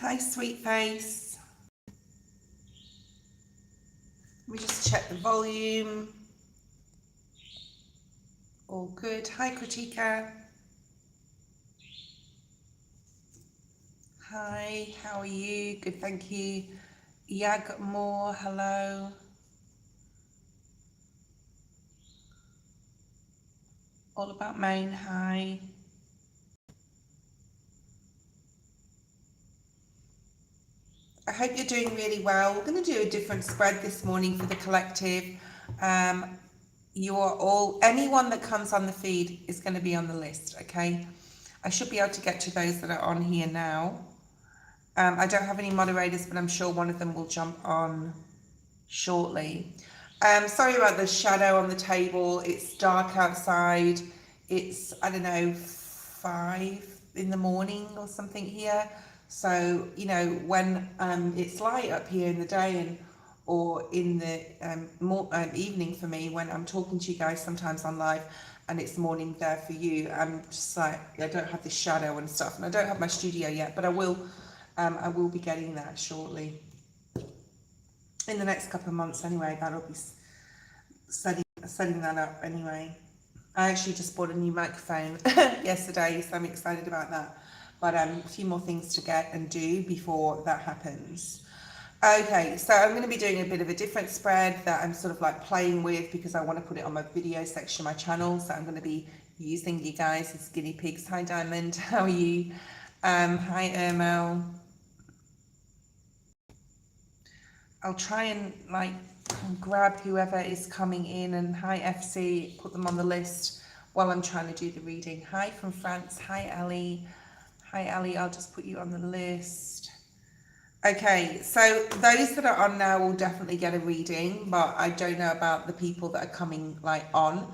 Hi, sweet face. Let me just check the volume. All good. Hi, Kritika. Hi, how are you? Good, thank you. Yag Moore, hello. All About Maine, hi. I hope you're doing really well. We're going to do a different spread this morning for the collective. You are all, anyone that comes on the feed is going to be on the list, okay? I should be able to get to those that are on here now. I don't have any moderators, but I'm sure one of them will jump on shortly. Sorry about the shadow on the table. It's dark outside. It's, I don't know, 5 in the morning or something here. So, you know, when it's light up here in the day and or in the evening for me, when I'm talking to you guys sometimes on live and it's morning there for you, I'm just like, I don't have this shadow and stuff, and I don't have my studio yet, but I will be getting that shortly. In the next couple of months anyway, that'll be setting that up anyway. I actually just bought a new microphone yesterday, so I'm excited about that. But a few more things to get and do before that happens. Okay, so I'm going to be doing a bit of a different spread that I'm sort of like playing with because I want to put it on my video section of my channel. So I'm going to be using you guys as guinea pigs. Hi Diamond, how are you? Hi Ermo. I'll try and like grab whoever is coming in, and hi FC, put them on the list while I'm trying to do the reading. Hi from France, hi Ali. Hi Ali, I'll just put you on the list. Okay, so those that are on now will definitely get a reading, but I don't know about the people that are coming like on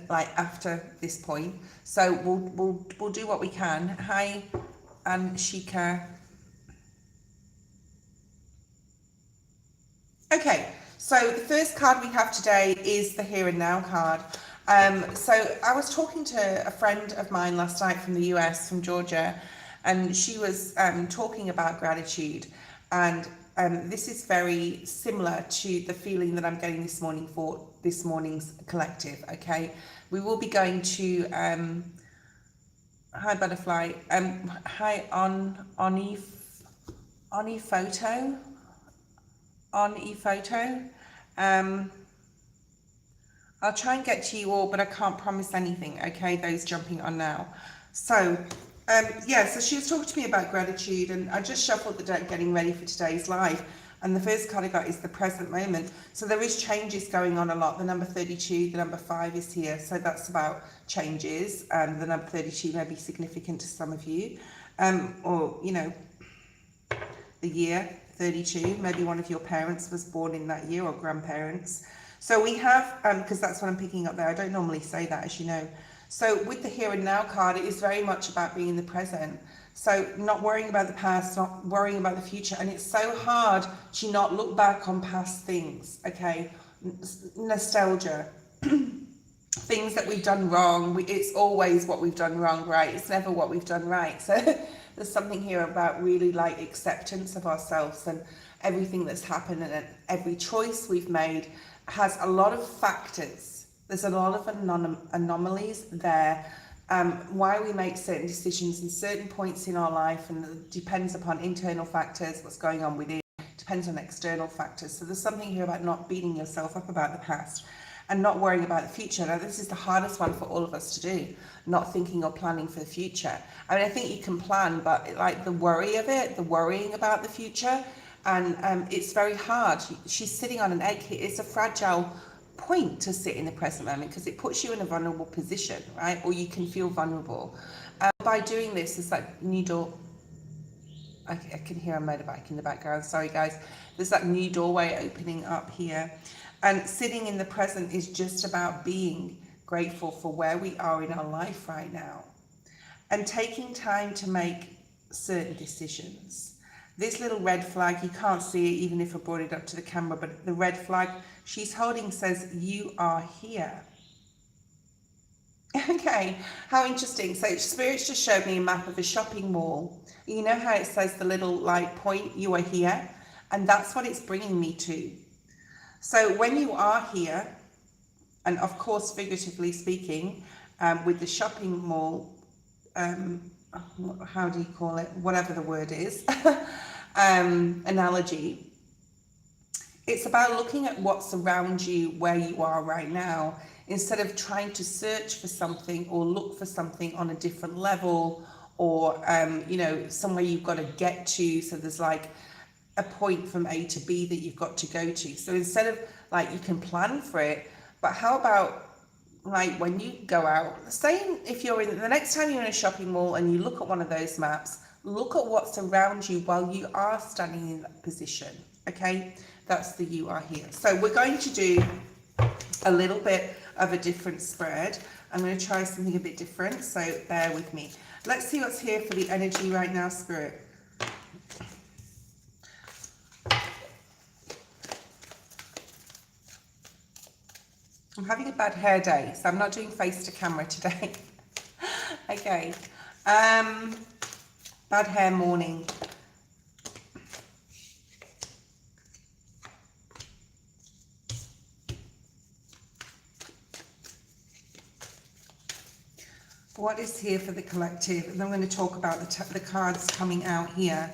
like after this point. So we'll do what we can. Hi Anshika. Okay, so the first card we have today is the Here and Now card. So I was talking to a friend of mine last night from the US, from Georgia, and she was talking about gratitude. And this is very similar to the feeling that I'm getting this morning for this morning's collective, okay? We will be going to, hi Butterfly, hi Oni Photo. On ePhoto. I'll try and get to you all, but I can't promise anything, okay, those jumping on now. So yeah, so she was talking to me about gratitude, and I just shuffled the deck getting ready for today's live, and the first card I got is the present moment. So there is changes going on a lot. The number 32, the number 5 is here, so that's about changes. The number 32 may be significant to some of you, or you know, the year 32, maybe one of your parents was born in that year, or grandparents. So we have, because that's what I'm picking up there, I don't normally say that, as you know. So with the Here and Now card, it is very much about being in the present. So not worrying about the past, not worrying about the future. And it's so hard to not look back on past things, okay? Nostalgia. Things that we've done wrong. It's always what we've done wrong, right? It's never what we've done right. So there's something here about really like acceptance of ourselves and everything that's happened, and every choice we've made has a lot of factors. There's a lot of anomalies there. Why we make certain decisions in certain points in our life, and it depends upon internal factors, what's going on within, depends on external factors. So there's something here about not beating yourself up about the past and not worrying about the future. Now, this is the hardest one for all of us to do, not thinking or planning for the future. I mean, I think you can plan, but like the worry of it, the worrying about the future, and it's very hard. She's sitting on an egg here. It's a fragile point to sit in the present moment because it puts you in a vulnerable position, right? Or you can feel vulnerable. By doing this, it's like new door. I can hear a motorbike in the background. Sorry, guys. There's that new doorway opening up here. And sitting in the present is just about being grateful for where we are in our life right now and taking time to make certain decisions. This little red flag, you can't see it even if I brought it up to the camera, but the red flag she's holding says, you are here. Okay, how interesting. So Spirit's just showed me a map of a shopping mall. You know how it says the little like point, you are here? And that's what it's bringing me to. So when you are here, and of course, figuratively speaking, with the shopping mall, how do you call it? Whatever the word is, analogy. It's about looking at what's around you where you are right now, instead of trying to search for something or look for something on a different level, or you know, somewhere you've got to get to. So there's like a point from A to B that you've got to go to. So instead of like, you can plan for it, but how about like when you go out, say if you're in, the next time you're in a shopping mall and you look at one of those maps, look at what's around you while you are standing in that position. Okay, that's the you are here. So we're going to do a little bit of a different spread. I'm going to try something a bit different, so bear with me. Let's see what's here for the energy right now, Spirit. I'm having a bad hair day, so I'm not doing face to camera today. Okay. Bad hair morning. What is here for the collective? And I'm going to talk about the cards coming out here.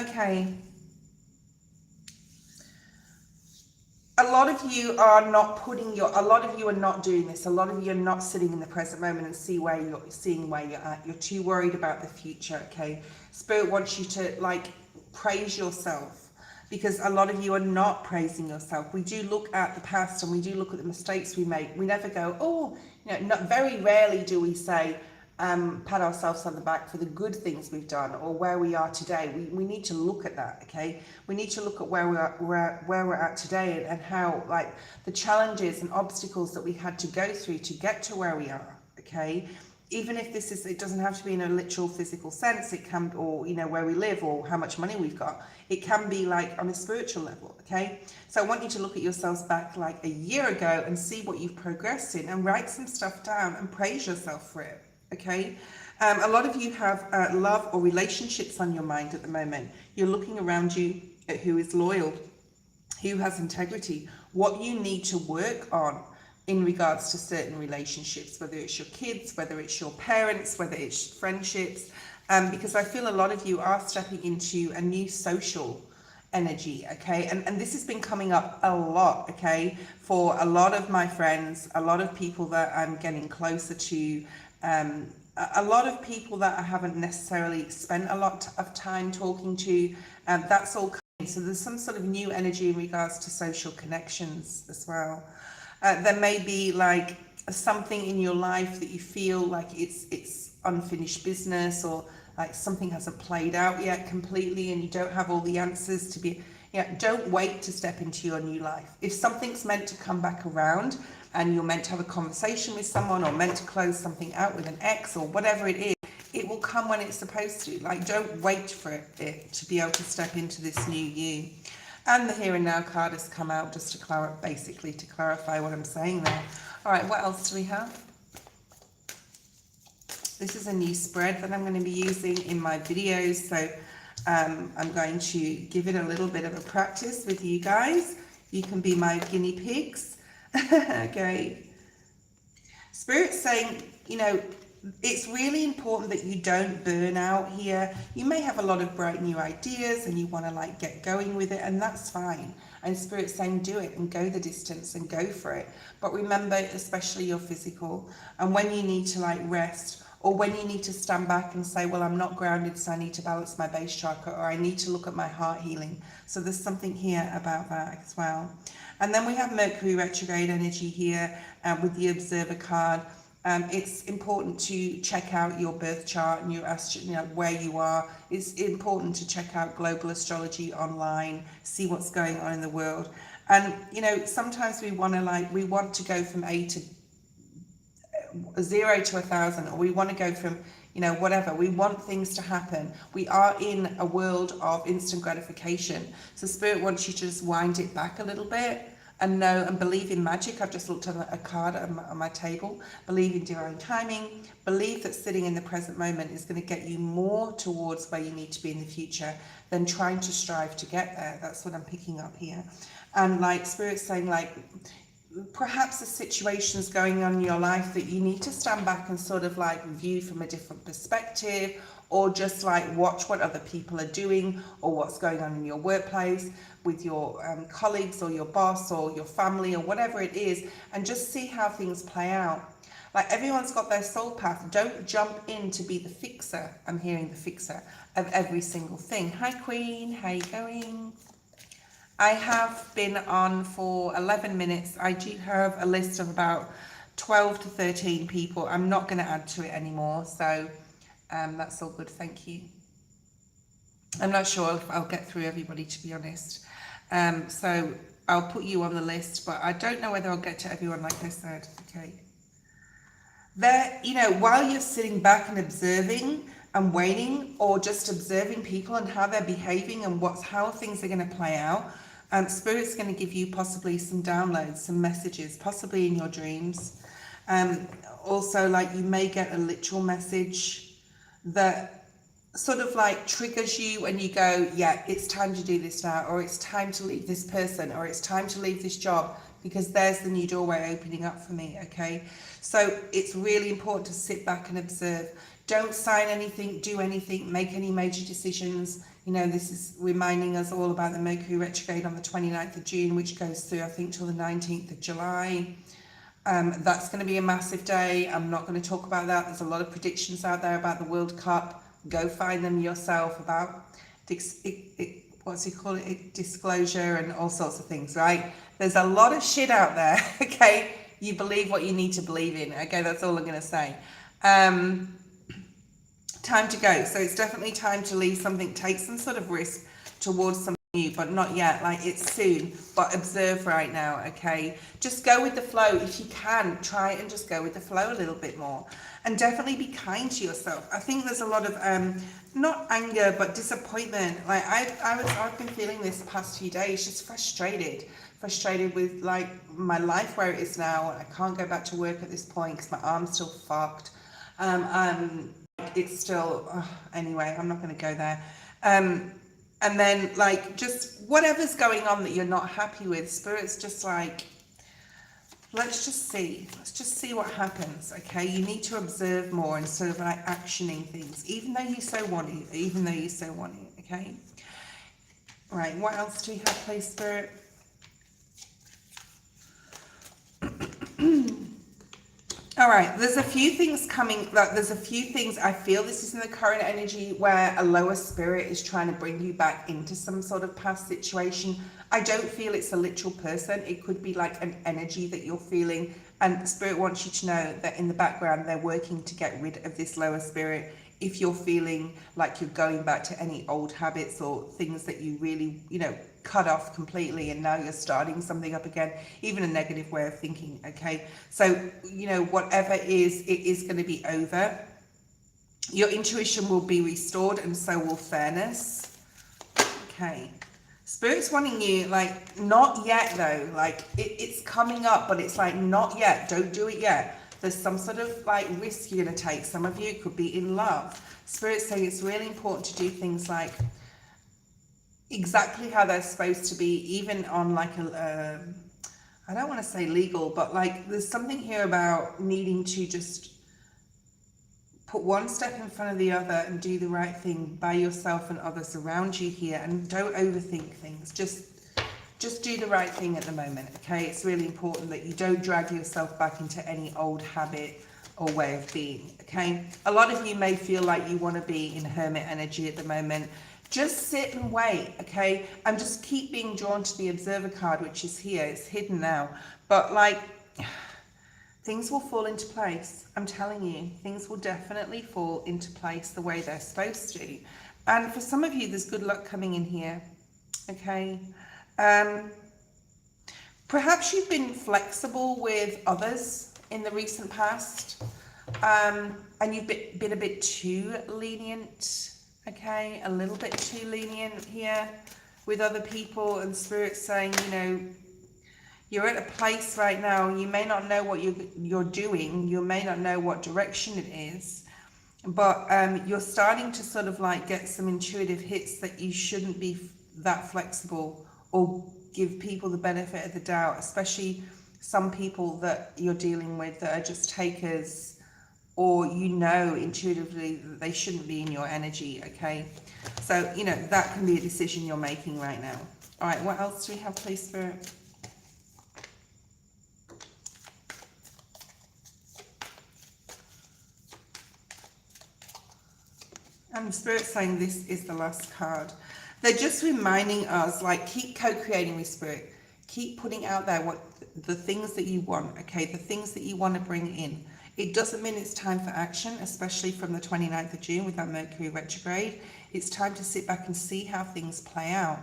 Okay. A lot of you are not putting your, a lot of you are not doing this. A lot of you are not sitting in the present moment and seeing where you're at. You're too worried about the future, okay? Spirit wants you to like praise yourself, because a lot of you are not praising yourself. We do look at the past and we do look at the mistakes we make. We never go, oh, you know, not very rarely do we say, pat ourselves on the back for the good things we've done or where we are today. We need to look at that, okay? We need to look at where we're at today, and how like the challenges and obstacles that we had to go through to get to where we are, okay? Even if this is, it doesn't have to be in a literal physical sense, it can, or you know, where we live or how much money we've got. It can be like on a spiritual level, okay? So I want you to look at yourselves back like a year ago and see what you've progressed in, and write some stuff down and praise yourself for it. Okay, a lot of you have love or relationships on your mind at the moment. You're looking around you at who is loyal, who has integrity, what you need to work on in regards to certain relationships, whether it's your kids, whether it's your parents, whether it's friendships, because I feel a lot of you are stepping into a new social energy, okay? And this has been coming up a lot, okay, for a lot of my friends, a lot of people that I'm getting closer to, a lot of people that I haven't necessarily spent a lot of time talking to, that's all coming. So there's some sort of new energy in regards to social connections as well. There may be like something in your life that you feel like it's unfinished business, or like something hasn't played out yet completely and you don't have all the answers to be, don't wait to step into your new life. If something's meant to come back around, and you're meant to have a conversation with someone, or meant to close something out with an ex, or whatever it is, it will come when it's supposed to. Like, don't wait for it to be able to step into this new you. And the here and now card has come out just to basically to clarify what I'm saying there. All right, what else do we have? This is a new spread that I'm going to be using in my videos, so I'm going to give it a little bit of a practice with you guys. You can be my guinea pigs. Okay. Spirit's saying, you know, it's really important that you don't burn out here. You may have a lot of bright new ideas and you want to like get going with it, and that's fine. And Spirit's saying do it and go the distance and go for it. But remember, especially your physical, and when you need to like rest, or when you need to stand back and say, well, I'm not grounded, so I need to balance my base chakra, or I need to look at my heart healing. So there's something here about that as well. And then we have Mercury retrograde energy here with the Observer card. It's important to check out your birth chart and your where you are. It's important to check out global astrology online, see what's going on in the world. And you know, sometimes we want to go from A to 0 to 1,000, or we want to go from, you know, whatever. We want things to happen. We are in a world of instant gratification. So Spirit wants you to just wind it back a little bit and know and believe in magic. I've just looked at a card on my table. Believe in divine timing. Believe that sitting in the present moment is going to get you more towards where you need to be in the future than trying to strive to get there. That's what I'm picking up here. And like Spirit's saying, like, perhaps a situation's going on in your life that you need to stand back and sort of like view from a different perspective, or just like watch what other people are doing, or what's going on in your workplace with your colleagues or your boss or your family or whatever it is, and just see how things play out. Like, everyone's got their soul path. Don't jump in to be the fixer. I'm hearing the fixer of every single thing. Hi Queen, how you going? I have been on for 11 minutes. I do have a list of about 12 to 13 people. I'm not going to add to it anymore, so that's all good, thank you. I'm not sure if I'll get through everybody, to be honest. So I'll put you on the list, but I don't know whether I'll get to everyone, like I said. Okay. There, you know, while you're sitting back and observing and waiting, or just observing people and how they're behaving and how things are going to play out, Spirit's going to give you possibly some downloads, some messages, possibly in your dreams. Also, like, you may get a literal message that sort of like triggers you and you go, yeah, it's time to do this now, or it's time to leave this person, or it's time to leave this job, because there's the new doorway opening up for me. Okay, so it's really important to sit back and observe. Don't sign anything, do anything, make any major decisions. You know, this is reminding us all about the Mercury retrograde on the 29th of June, which goes through, I think, till the 19th of July. That's going to be a massive day. I'm not going to talk about that. There's a lot of predictions out there about the World Cup. Go find them yourself, about what's he call it, disclosure and all sorts of things, right? There's a lot of shit out there. Okay, you believe what you need to believe in. Okay, that's all I'm going to say. Time to go. So it's definitely time to leave something, take some sort of risk towards something new, but not yet. Like, it's soon, but observe right now. Okay, just go with the flow. If you can, try and just go with the flow a little bit more, and definitely be kind to yourself. I think there's a lot of not anger but disappointment. Like, I've been feeling this the past few days, just frustrated with like my life where it is now. I can't go back to work at this point because my arm's still fucked. It's still anyway, I'm not going to go there. And then, like, just whatever's going on that you're not happy with, Spirit's just like, let's just see what happens. Okay, you need to observe more instead of like actioning things, even though you so want it. Okay, right, what else do you have, please, Spirit? All right, there's a few things coming, I feel this is in the current energy where a lower spirit is trying to bring you back into some sort of past situation. I don't feel it's a literal person. It could be like an energy that you're feeling, and Spirit wants you to know that in the background they're working to get rid of this lower spirit. If you're feeling like you're going back to any old habits or things that you really, you know, cut off completely, and now you're starting something up again, even a negative way of thinking. Okay, so, you know, whatever it is going to be over. Your intuition will be restored, and so will fairness. Okay, Spirit's wanting you, like, not yet though, like it's coming up, but it's like, not yet, don't do it yet. There's some sort of like risk you're going to take. Some of you could be in love. Spirit's saying it's really important to do things like exactly how they're supposed to be, even on like a I don't want to say legal, but like there's something here about needing to just put one step in front of the other and do the right thing by yourself and others around you here, and don't overthink things. Just do the right thing at the moment. Okay, it's really important that you don't drag yourself back into any old habit or way of being. Okay, a lot of you may feel like you want to be in hermit energy at the moment. Just sit and wait. Okay, and just keep being drawn to the observer card, which is here. It's hidden now, but like things will fall into place. I'm telling you, things will definitely fall into place the way they're supposed to. And for some of you, there's good luck coming in here. Okay, perhaps you've been flexible with others in the recent past, and you've been a bit too lenient. Okay, a little bit too lenient here with other people, and Spirit's saying, you know, You're at a place right now, you may not know what you're doing, you may not know what direction it is, but you're starting to sort of like get some intuitive hits that you shouldn't be that flexible or give people the benefit of the doubt, especially some people that you're dealing with that are just takers, or you know intuitively that they shouldn't be in your energy, okay? So, you know, that can be a decision you're making right now. All right, what else do we have, please, Spirit? And Spirit's saying this is the last card. They're just reminding us, like, keep co-creating with Spirit. Keep putting out there what the things that you want, okay? The things that you want to bring in. It doesn't mean it's time for action, especially from the 29th of June with that Mercury retrograde. It's time to sit back and see how things play out.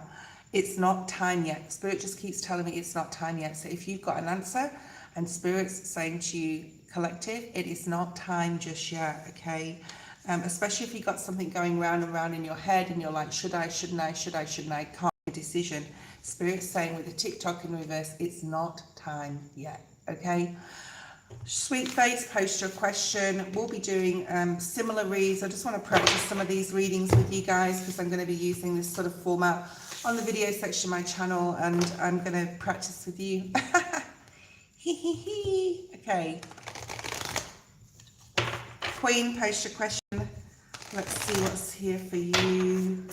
It's not time yet. Spirit just keeps telling me it's not time yet. So if you've got an answer and Spirit's saying to you, collective, it is not time just yet, okay? Especially if you've got something going round and round in your head and you're like, should I, shouldn't I, should I, shouldn't I, can't make a decision. Spirit's saying with the TikTok in reverse, it's not time yet, okay? Sweet face, post your question. We'll be doing similar reads. I just want to practice some of these readings with you guys because I'm going to be using this sort of format on the video section of my channel, and I'm going to practice with you. Okay. Queen, post your question. Let's see what's here for you.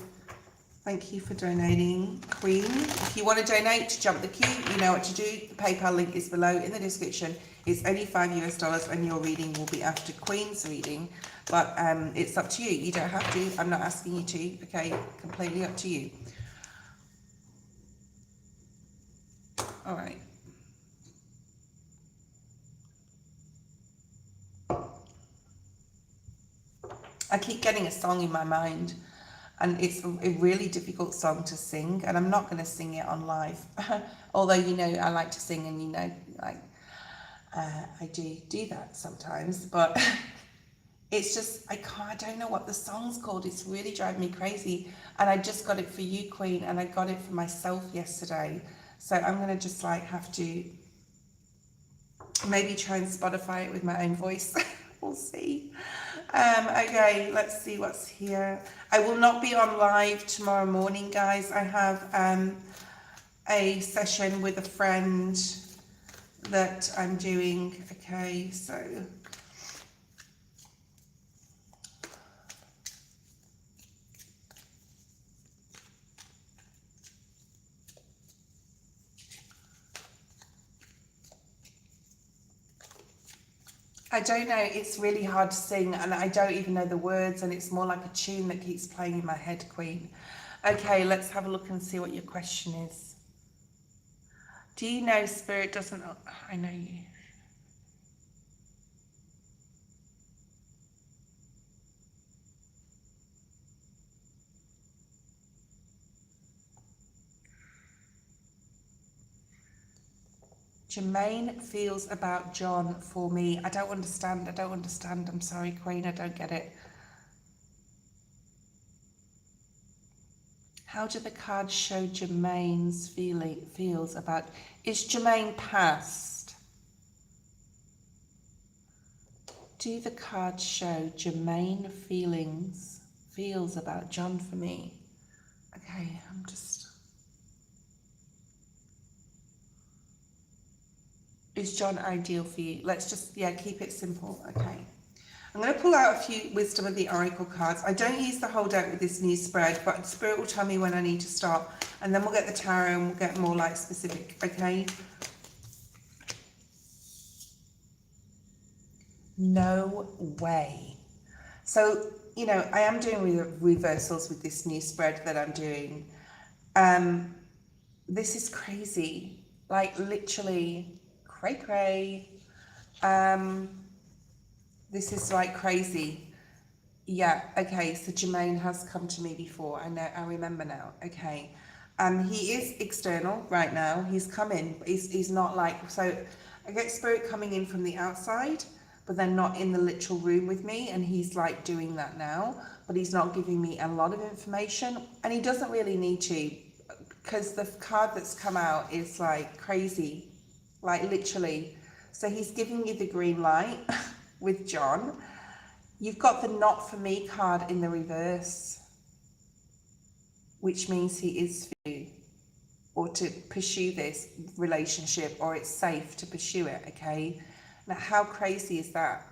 Thank you for donating, Queen. If you want to donate, jump the queue. You know what to do. The PayPal link is below in the description. It's only $5 and your reading will be after Queen's reading. But it's up to you. You don't have to. I'm not asking you to. Okay, completely up to you. All right. I keep getting a song in my mind, and it's a really difficult song to sing, and I'm not going to sing it on live. Although, you know, I like to sing, and you know, like I do that sometimes, but it's just I don't know what the song's called. It's really driving me crazy, and I just got it for you, Queen, and I got it for myself yesterday, so I'm going to just like have to maybe try and Spotify it with my own voice. We'll see. Okay, let's see what's here. I will not be on live tomorrow morning, guys. I have a session with a friend that I'm doing. Okay, so I don't know, it's really hard to sing and I don't even know the words, and it's more like a tune that keeps playing in my head, Queen. Okay, let's have a look and see what your question is. Do you know Spirit doesn't... I know you. Jermaine feels about John for me. I don't understand. I'm sorry, Queen. I don't get it. How do the cards show Jermaine's feels about... Is Jermaine past? Do the cards show Jermaine feels about John for me? Okay, I'm just... Is John ideal for you? Let's just, yeah, keep it simple. Okay. I'm going to pull out a few Wisdom of the Oracle cards. I don't use the whole deck with this new spread, but Spirit will tell me when I need to stop. And then we'll get the tarot and we'll get more like specific, okay? No way. So, you know, I am doing reversals with this new spread that I'm doing. This is crazy. Like, literally... cray. This is like crazy. Yeah, okay, so Jermaine has come to me before. I remember now. Okay. He is external right now. He's come in, but he's not like... So I get Spirit coming in from the outside, but they're not in the literal room with me, and he's like doing that now, but he's not giving me a lot of information, and he doesn't really need to, because the card that's come out is like crazy. like literally. So he's giving you the green light with John. You've got the not for me card in the reverse, which means he is for you, or to pursue this relationship, or it's safe to pursue it, okay? Now, how crazy is that?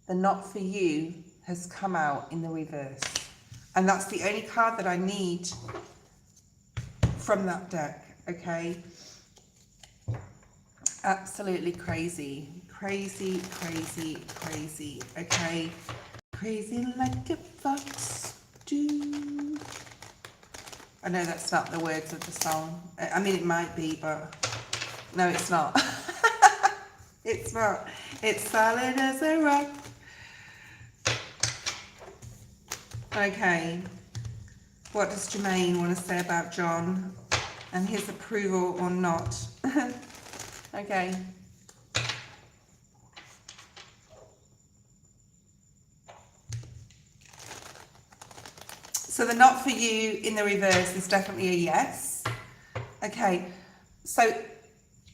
The not for you has come out in the reverse. And that's the only card that I need from that deck, okay? Absolutely crazy. Crazy, crazy, crazy, okay? Crazy like a fox do. I know that's not the words of the song. I mean, it might be, but no, it's not. It's not. It's solid as a rock. Okay. What does Jermaine want to say about John and his approval or not? Okay. So the not for you in the reverse is definitely a yes. Okay. So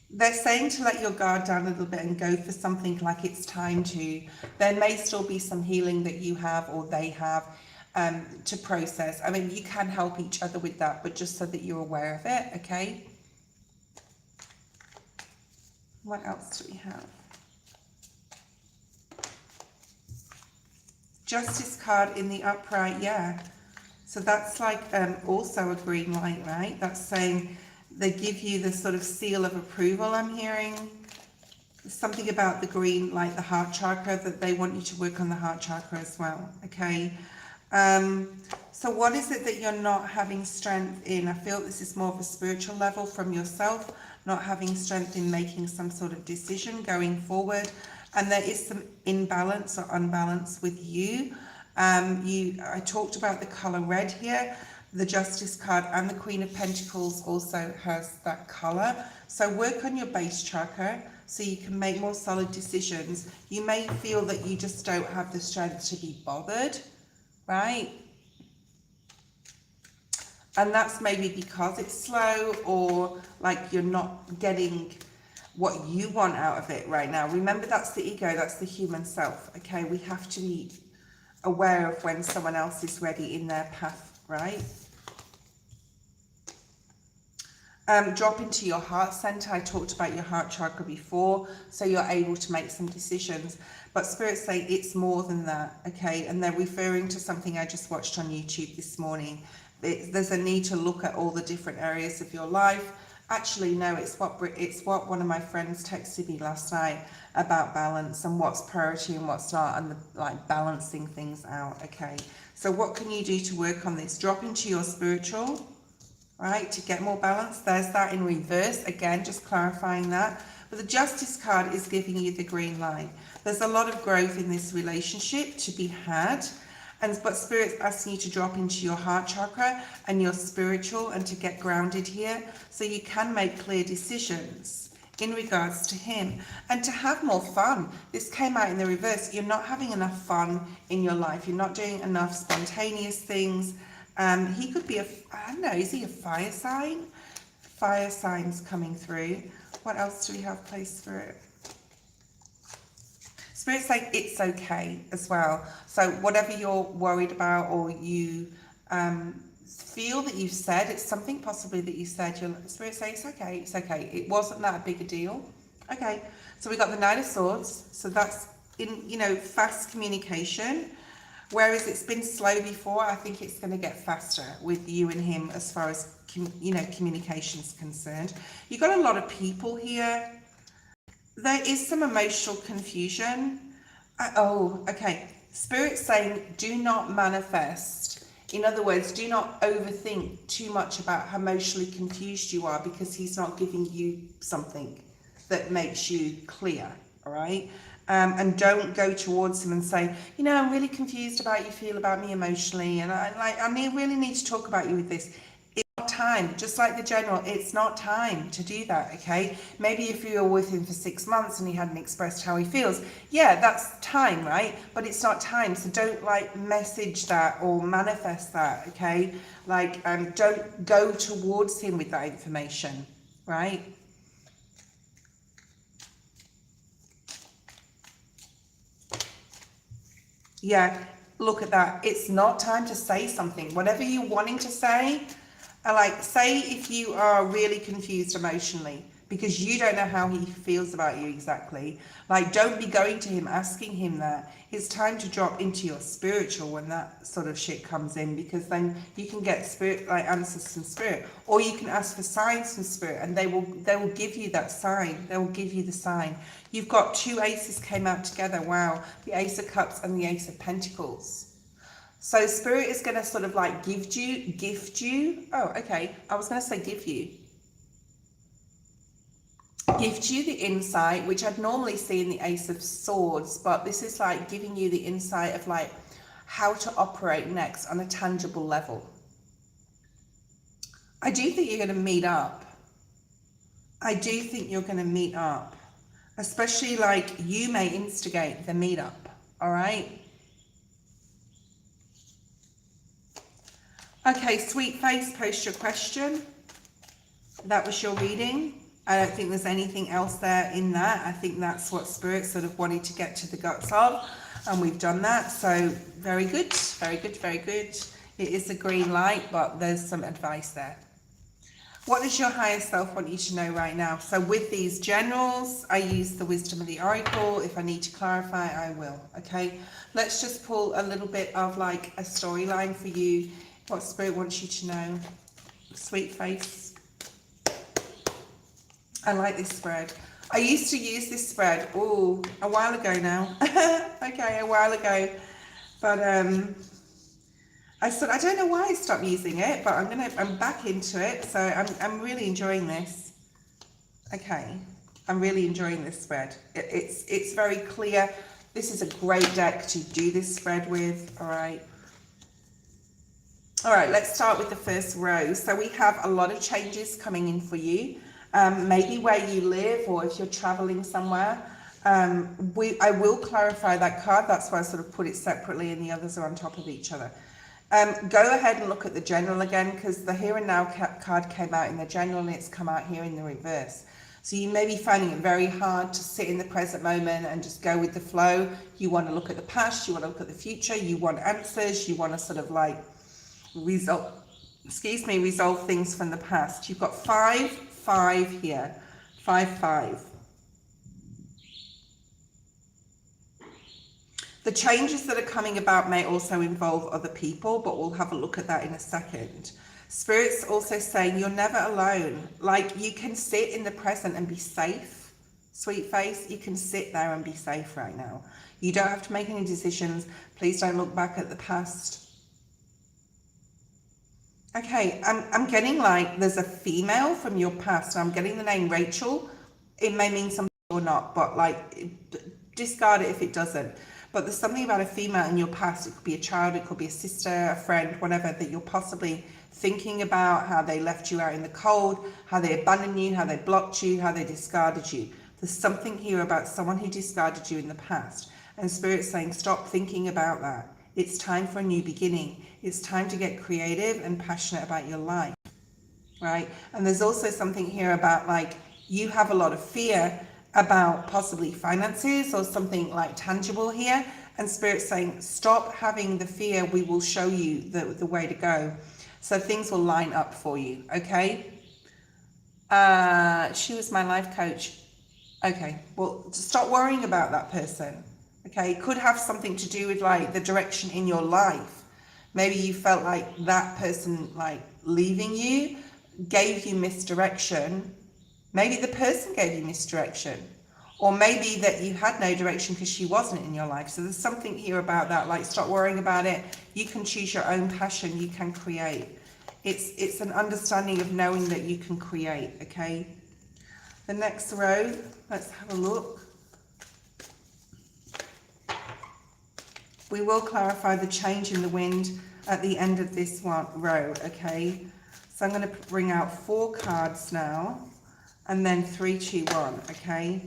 they're saying to let your guard down a little bit and go for something like it's time to. There may still be some healing that you have or they have to process. I mean, you can help each other with that, but just so that you're aware of it, okay? What else do we have? Justice card in the upright, yeah. So that's like also a green light, right? That's saying they give you the sort of seal of approval, I'm hearing. Something about the green, like the heart chakra, that they want you to work on the heart chakra as well, okay? So what is it that you're not having strength in? I feel this is more of a spiritual level from yourself, not having strength in making some sort of decision going forward. And there is some imbalance or unbalance with you. I talked about the color red here. The Justice card and the Queen of Pentacles also has that color. So work on your base chakra so you can make more solid decisions. You may feel that you just don't have the strength to be bothered, right? And that's maybe because it's slow, or like you're not getting what you want out of it right now. Remember, that's the ego, that's the human self, okay? We have to be aware of when someone else is ready in their path, right? Drop into your heart center. I talked about your heart chakra before, so you're able to make some decisions. But spirits say it's more than that, okay? And they're referring to something I just watched on YouTube this morning. There's a need to look at all the different areas of your life. Actually, no, it's what one of my friends texted me last night about balance and what's priority and what's not, and like balancing things out, okay? So what can you do to work on this? Drop into your spiritual, right, to get more balance. There's that in reverse, again, just clarifying that. But the Justice card is giving you the green light. There's a lot of growth in this relationship to be had, but Spirit's asking you to drop into your heart chakra and your spiritual and to get grounded here so you can make clear decisions in regards to him and to have more fun. This came out in the reverse. You're not having enough fun in your life. You're not doing enough spontaneous things. He could be I don't know, is he a fire sign? Fire signs coming through. What else do we have, please, Spirit? Spirit's saying it's okay as well. So whatever you're worried about or you feel that you've said, it's something possibly that you said, your Spirit says it's okay, it's okay. It wasn't that big a deal. Okay, so we got the Knight of Swords. So that's in, fast communication. Whereas it's been slow before, I think it's going to get faster with you and him as far as, communication is concerned. You've got a lot of people here. There is some emotional confusion. Okay. Spirit's saying do not manifest. In other words, do not overthink too much about how emotionally confused you are, because he's not giving you something that makes you clear, all right? And don't go towards him and say, I'm really confused about how you feel about me emotionally, and I really need to talk about you with this. It's not time. Just like the general, it's not time to do that, okay? Maybe if you were with him for 6 months and he hadn't expressed how he feels, yeah, that's time, right? But it's not time, so don't message that or manifest that, okay? Don't go towards him with that information, right? Yeah, look at that. It's not time to say something. Whatever you're wanting to say, like, say if you are really confused emotionally because you don't know how he feels about you exactly, like, don't be going to him asking him that. It's time to drop into your spiritual when that sort of shit comes in, because then you can get spirit, like, answers from spirit, or you can ask for signs from spirit, and they will give you that sign. They will give you the sign. You've got two aces came out together. Wow, the Ace of Cups and the Ace of Pentacles. So spirit is going to sort of like gift you. Oh, okay. I was going to say give you the insight, which I'd normally see in the Ace of Swords, but this is like giving you the insight of like how to operate next on a tangible level. I do think you're going to meet up. I do think you're going to meet up, especially like you may instigate the meetup. All right. Okay, sweet face, post your question. That was your reading. I don't think there's anything else there in that. I think that's what Spirit sort of wanted to get to the guts of, and we've done that. So very good, very good, very good. It is a green light, but there's some advice there. What does your higher self want you to know right now? So with these generals, I use the wisdom of the oracle. If I need to clarify, I will. Okay, let's just pull a little bit of like a storyline for you. What Spirit wants you to know. Sweet face. I like this spread. I used to use this spread, a while ago now. Okay, a while ago. But I don't know why I stopped using it, but I'm back into it. So I'm really enjoying this. Okay, I'm really enjoying this spread. It's very clear. This is a great deck to do this spread with. All right. All right, let's start with the first row. So we have a lot of changes coming in for you. Maybe where you live, or if you're traveling somewhere. I will clarify that card. That's why I sort of put it separately and the others are on top of each other. Go ahead and look at the general again, because the Here and Now card came out in the general and it's come out here in the reverse. So you may be finding it very hard to sit in the present moment and just go with the flow. You want to look at the past, you want to look at the future, you want answers, you want to sort of like resolve things from the past. You've got 5, 5 here, 5, 5. The changes that are coming about may also involve other people, but we'll have a look at that in a second. Spirit's also saying you're never alone. Like, you can sit in the present and be safe, sweet face. You can sit there and be safe right now. You don't have to make any decisions. Please don't look back at the past. Okay, I'm getting like there's a female from your past. I'm getting the name Rachel. It may mean something or not, but like discard it if it doesn't. But there's something about a female in your past. It could be a child, it could be a sister, a friend, whatever, that you're possibly thinking about, how they left you out in the cold, how they abandoned you, how they blocked you, how they discarded you. There's something here about someone who discarded you in the past. And Spirit's saying, stop thinking about that. It's time for a new beginning. It's time to get creative and passionate about your life, right? And there's also something here about like you have a lot of fear about possibly finances or something like tangible here. And Spirit's saying, stop having the fear. We will show you the way to go. So things will line up for you, okay? She was my life coach. Okay, well, stop worrying about that person. Okay, it could have something to do with like the direction in your life. Maybe you felt like that person like leaving you gave you misdirection. Maybe the person gave you misdirection, or maybe that you had no direction because she wasn't in your life. So there's something here about that, like stop worrying about it. You can choose your own passion, you can create. It's an understanding of knowing that you can create, okay? The next row, let's have a look. We will clarify the change in the wind at the end of this one row, okay? So I'm going to bring out 4 cards now, and then 3, 2, 1, okay?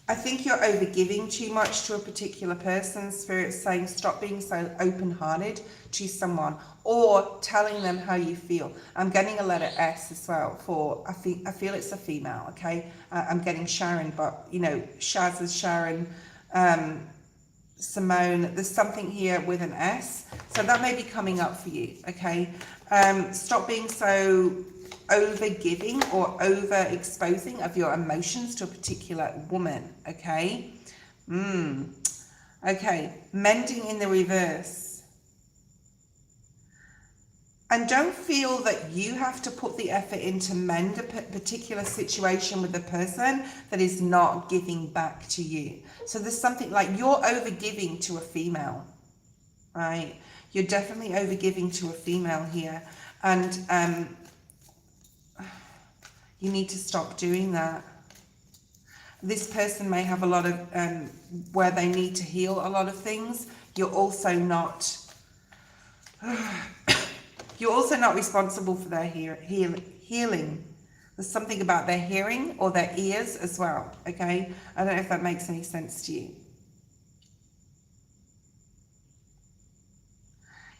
I think you're overgiving too much to a particular person. Spirit's saying stop being so open-hearted to someone, or telling them how you feel. I'm getting a letter S as well for, I feel it's a female, okay? I'm getting Sharon, but you know, Shaz is Sharon. Simone, there's something here with an S, so that may be coming up for you, okay? Stop being so over giving or over exposing of your emotions to a particular woman, okay? Okay, mending in the reverse. And don't feel that you have to put the effort in to mend a particular situation with a person that is not giving back to you. So there's something like you're over giving to a female, right? You're definitely over giving to a female here. And you need to stop doing that. This person may have a lot of, where they need to heal a lot of things. You're also not... You're also not responsible for their healing. There's something about their hearing or their ears as well, okay? I don't know if that makes any sense to you.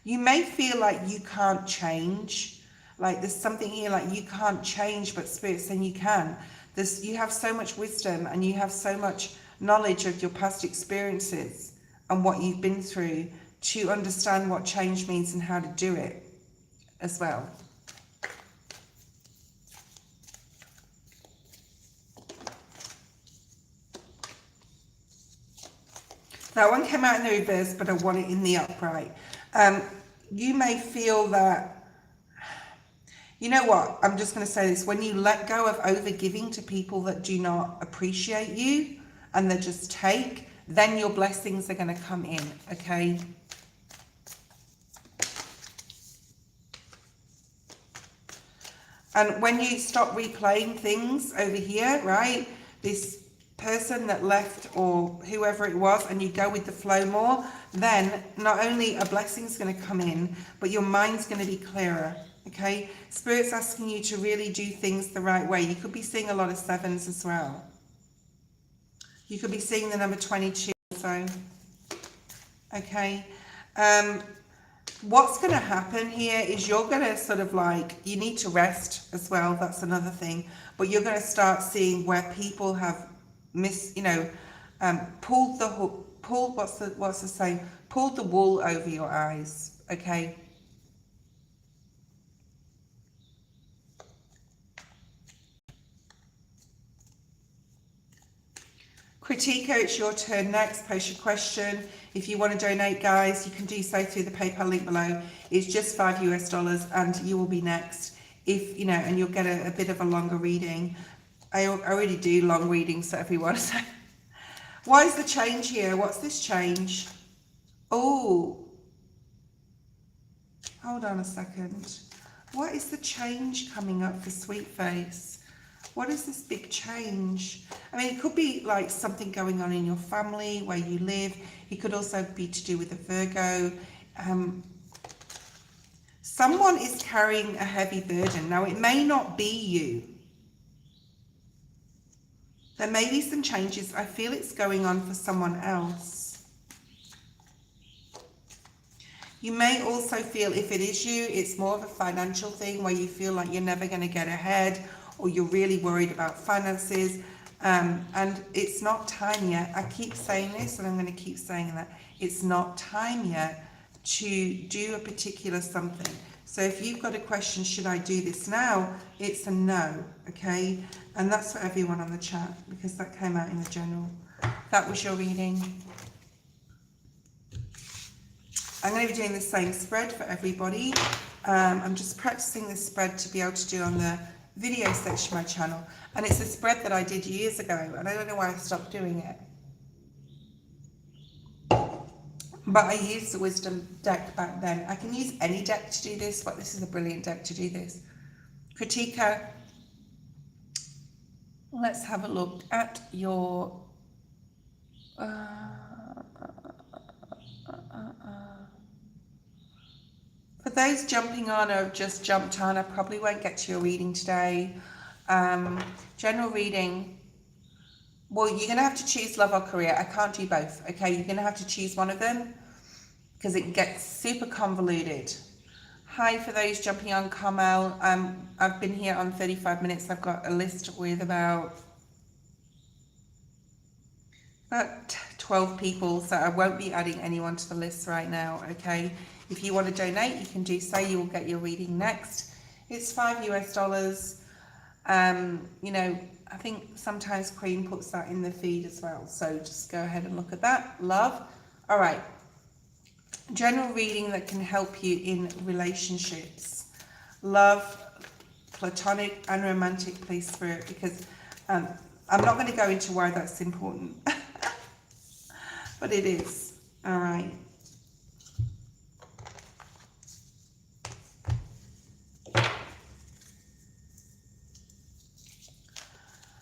You may feel like you can't change. Like there's something here like you can't change, but Spirit's saying you can. You have so much wisdom and you have so much knowledge of your past experiences and what you've been through to understand what change means and how to do it as well. That one came out in the reverse, but I want it in the upright. You may feel that, you know what, I'm just going to say this, when you let go of overgiving to people that do not appreciate you and they just take, then your blessings are going to come in, okay? And when you stop replaying things over here, right, this person that left or whoever it was, and you go with the flow more, then not only are blessings going to come in, but your mind's going to be clearer, okay? Spirit's asking you to really do things the right way. You could be seeing a lot of sevens as well. You could be seeing the number 22 also, okay? What's going to happen here is you're going to sort of like, you need to rest as well. That's another thing. But you're going to start seeing where people have pulled the hook, what's the saying? Pulled the wool over your eyes, okay? Critica, it's your turn next. Post your question. If you want to donate, guys, you can do so through the PayPal link below. It's just $5 and you will be next. If, you know, and you'll get a bit of a longer reading. I already do long readings for everyone. So. Why is the change here? What's this change? Oh. Hold on a second. What is the change coming up for Sweet Face? What is this big change? I mean, it could be like something going on in your family, where you live. It could also be to do with a Virgo. Someone is carrying a heavy burden. Now, it may not be you. There may be some changes. I feel it's going on for someone else. You may also feel, if it is you, it's more of a financial thing where you feel like you're never going to get ahead, or you're really worried about finances, and it's not time yet. I keep saying this, and I'm going to keep saying that. It's not time yet to do a particular something. So if you've got a question, should I do this now? It's a no, okay? And that's for everyone on the chat, because that came out in the general. That was your reading. I'm going to be doing the same spread for everybody. I'm just practicing this spread to be able to do on the video section of my channel, and it's a spread that I did years ago, and I don't know why I stopped doing it, but I used the wisdom deck back then. I can use any deck to do this, but this is a brilliant deck to do this. Critica, let's have a look at your for those jumping on or have just jumped on, I probably won't get to your reading today. General reading. Well, you're going to have to choose love or career. I can't do both, okay? You're going to have to choose one of them because it gets super convoluted. Hi, for those jumping on, Carmel. I've been here on 35 minutes. I've got a list with about 12 people, so I won't be adding anyone to the list right now, okay? If you want to donate, you can do so. You will get your reading next. It's $5 US. You know, I think sometimes Queen puts that in the feed as well, so just go ahead and look at that. Love. All right. General reading that can help you in relationships. Love, platonic and romantic, please, Spirit, because I'm not going to go into why that's important. But it is. All right.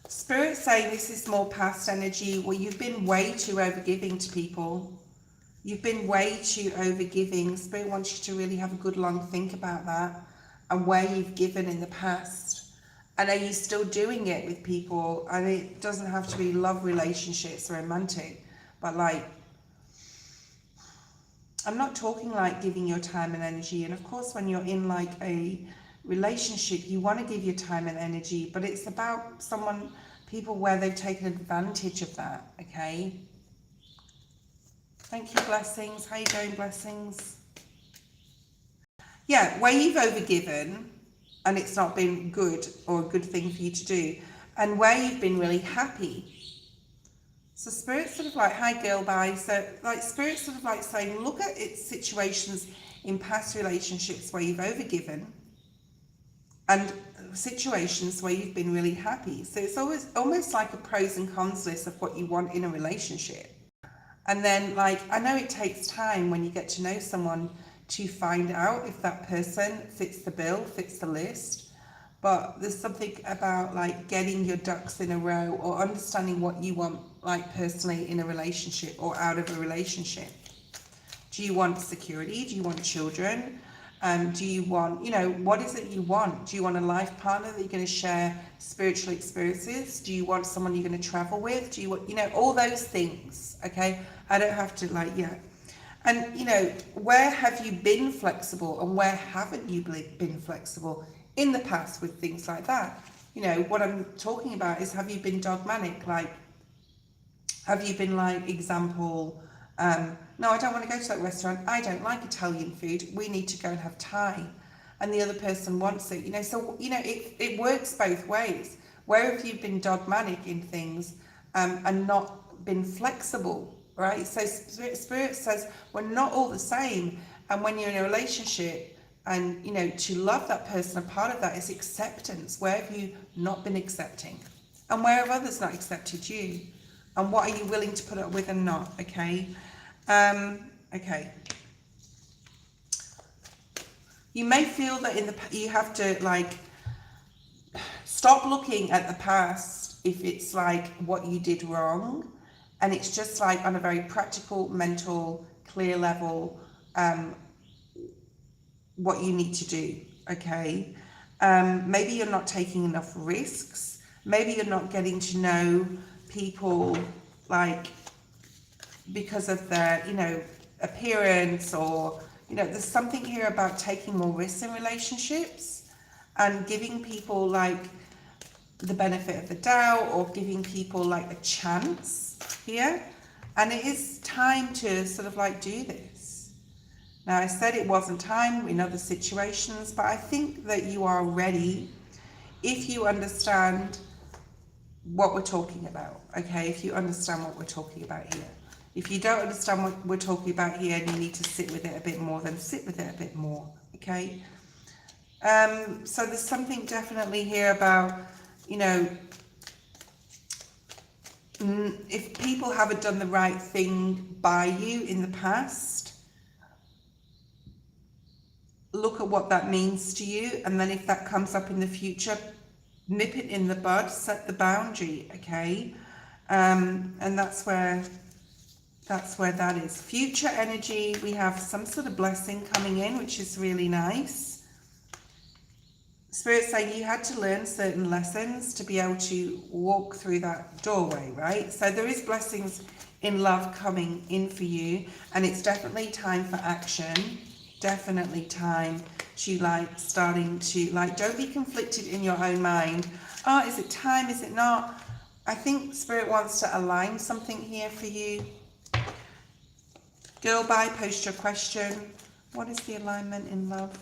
Spirit saying this is more past energy. Well, you've been way too overgiving to people. You've been way too overgiving. Spirit wants you to really have a good long think about that and where you've given in the past. And are you still doing it with people? And it doesn't have to be love relationships or romantic, but like, I'm not talking like giving your time and energy. And of course, when you're in like a relationship, you want to give your time and energy, but it's about people where they've taken advantage of that, okay? Thank you, blessings. How you doing, blessings? Yeah, where you've overgiven and it's not been good or a good thing for you to do, and where you've been really happy. So Spirit's sort of like, hi girl, bye. So like Spirit's sort of like saying, look at its situations in past relationships where you've overgiven and situations where you've been really happy. So it's always almost like a pros and cons list of what you want in a relationship. And then like, I know it takes time when you get to know someone to find out if that person fits the bill, fits the list. But there's something about like getting your ducks in a row or understanding what you want like personally in a relationship or out of a relationship. Do you want security? Do you want children? Do you want, you know, what is it you want? Do you want a life partner that you're going to share spiritual experiences? Do you want someone you're going to travel with? Do you want, you know, all those things, okay? I don't have to like, yeah. And, you know, where have you been flexible and where haven't you been flexible in the past with things like that? You know, what I'm talking about is, have you been dogmatic? Like, have you been like, example, no, I don't want to go to that restaurant. I don't like Italian food. We need to go and have Thai. And the other person wants it, you know. So, you know, it works both ways. Where have you been dogmatic in things and not been flexible, right? So Spirit says we're not all the same. And when you're in a relationship and, you know, to love that person, a part of that is acceptance. Where have you not been accepting? And where have others not accepted you? And what are you willing to put up with and not, okay? Okay. You may feel that you have to like stop looking at the past if it's like what you did wrong, and it's just like on a very practical, mental, clear level, what you need to do, okay? Maybe you're not taking enough risks. Maybe you're not getting to know people like because of their, you know, appearance, or, you know, there's something here about taking more risks in relationships and giving people like the benefit of the doubt, or giving people like a chance here. And it is time to sort of like do this. Now, I said it wasn't time in other situations, but I think that you are ready if you understand what we're talking about, okay? If you understand what we're talking about here. If you don't understand what we're talking about here and you need to sit with it a bit more, then sit with it a bit more, okay? So there's something definitely here about, you know, if people haven't done the right thing by you in the past, look at what that means to you, and then if that comes up in the future, nip it in the bud, set the boundary, okay? And that's where that is. Future energy, we have some sort of blessing coming in, which is really nice. Spirit saying you had to learn certain lessons to be able to walk through that doorway, right? So there is blessings in love coming in for you, and it's definitely time for action. Definitely time to like starting to like, don't be conflicted in your own mind. Oh, is it time? Is it not? I think Spirit wants to align something here for you. Girl, bye, post your question. What is the alignment in love?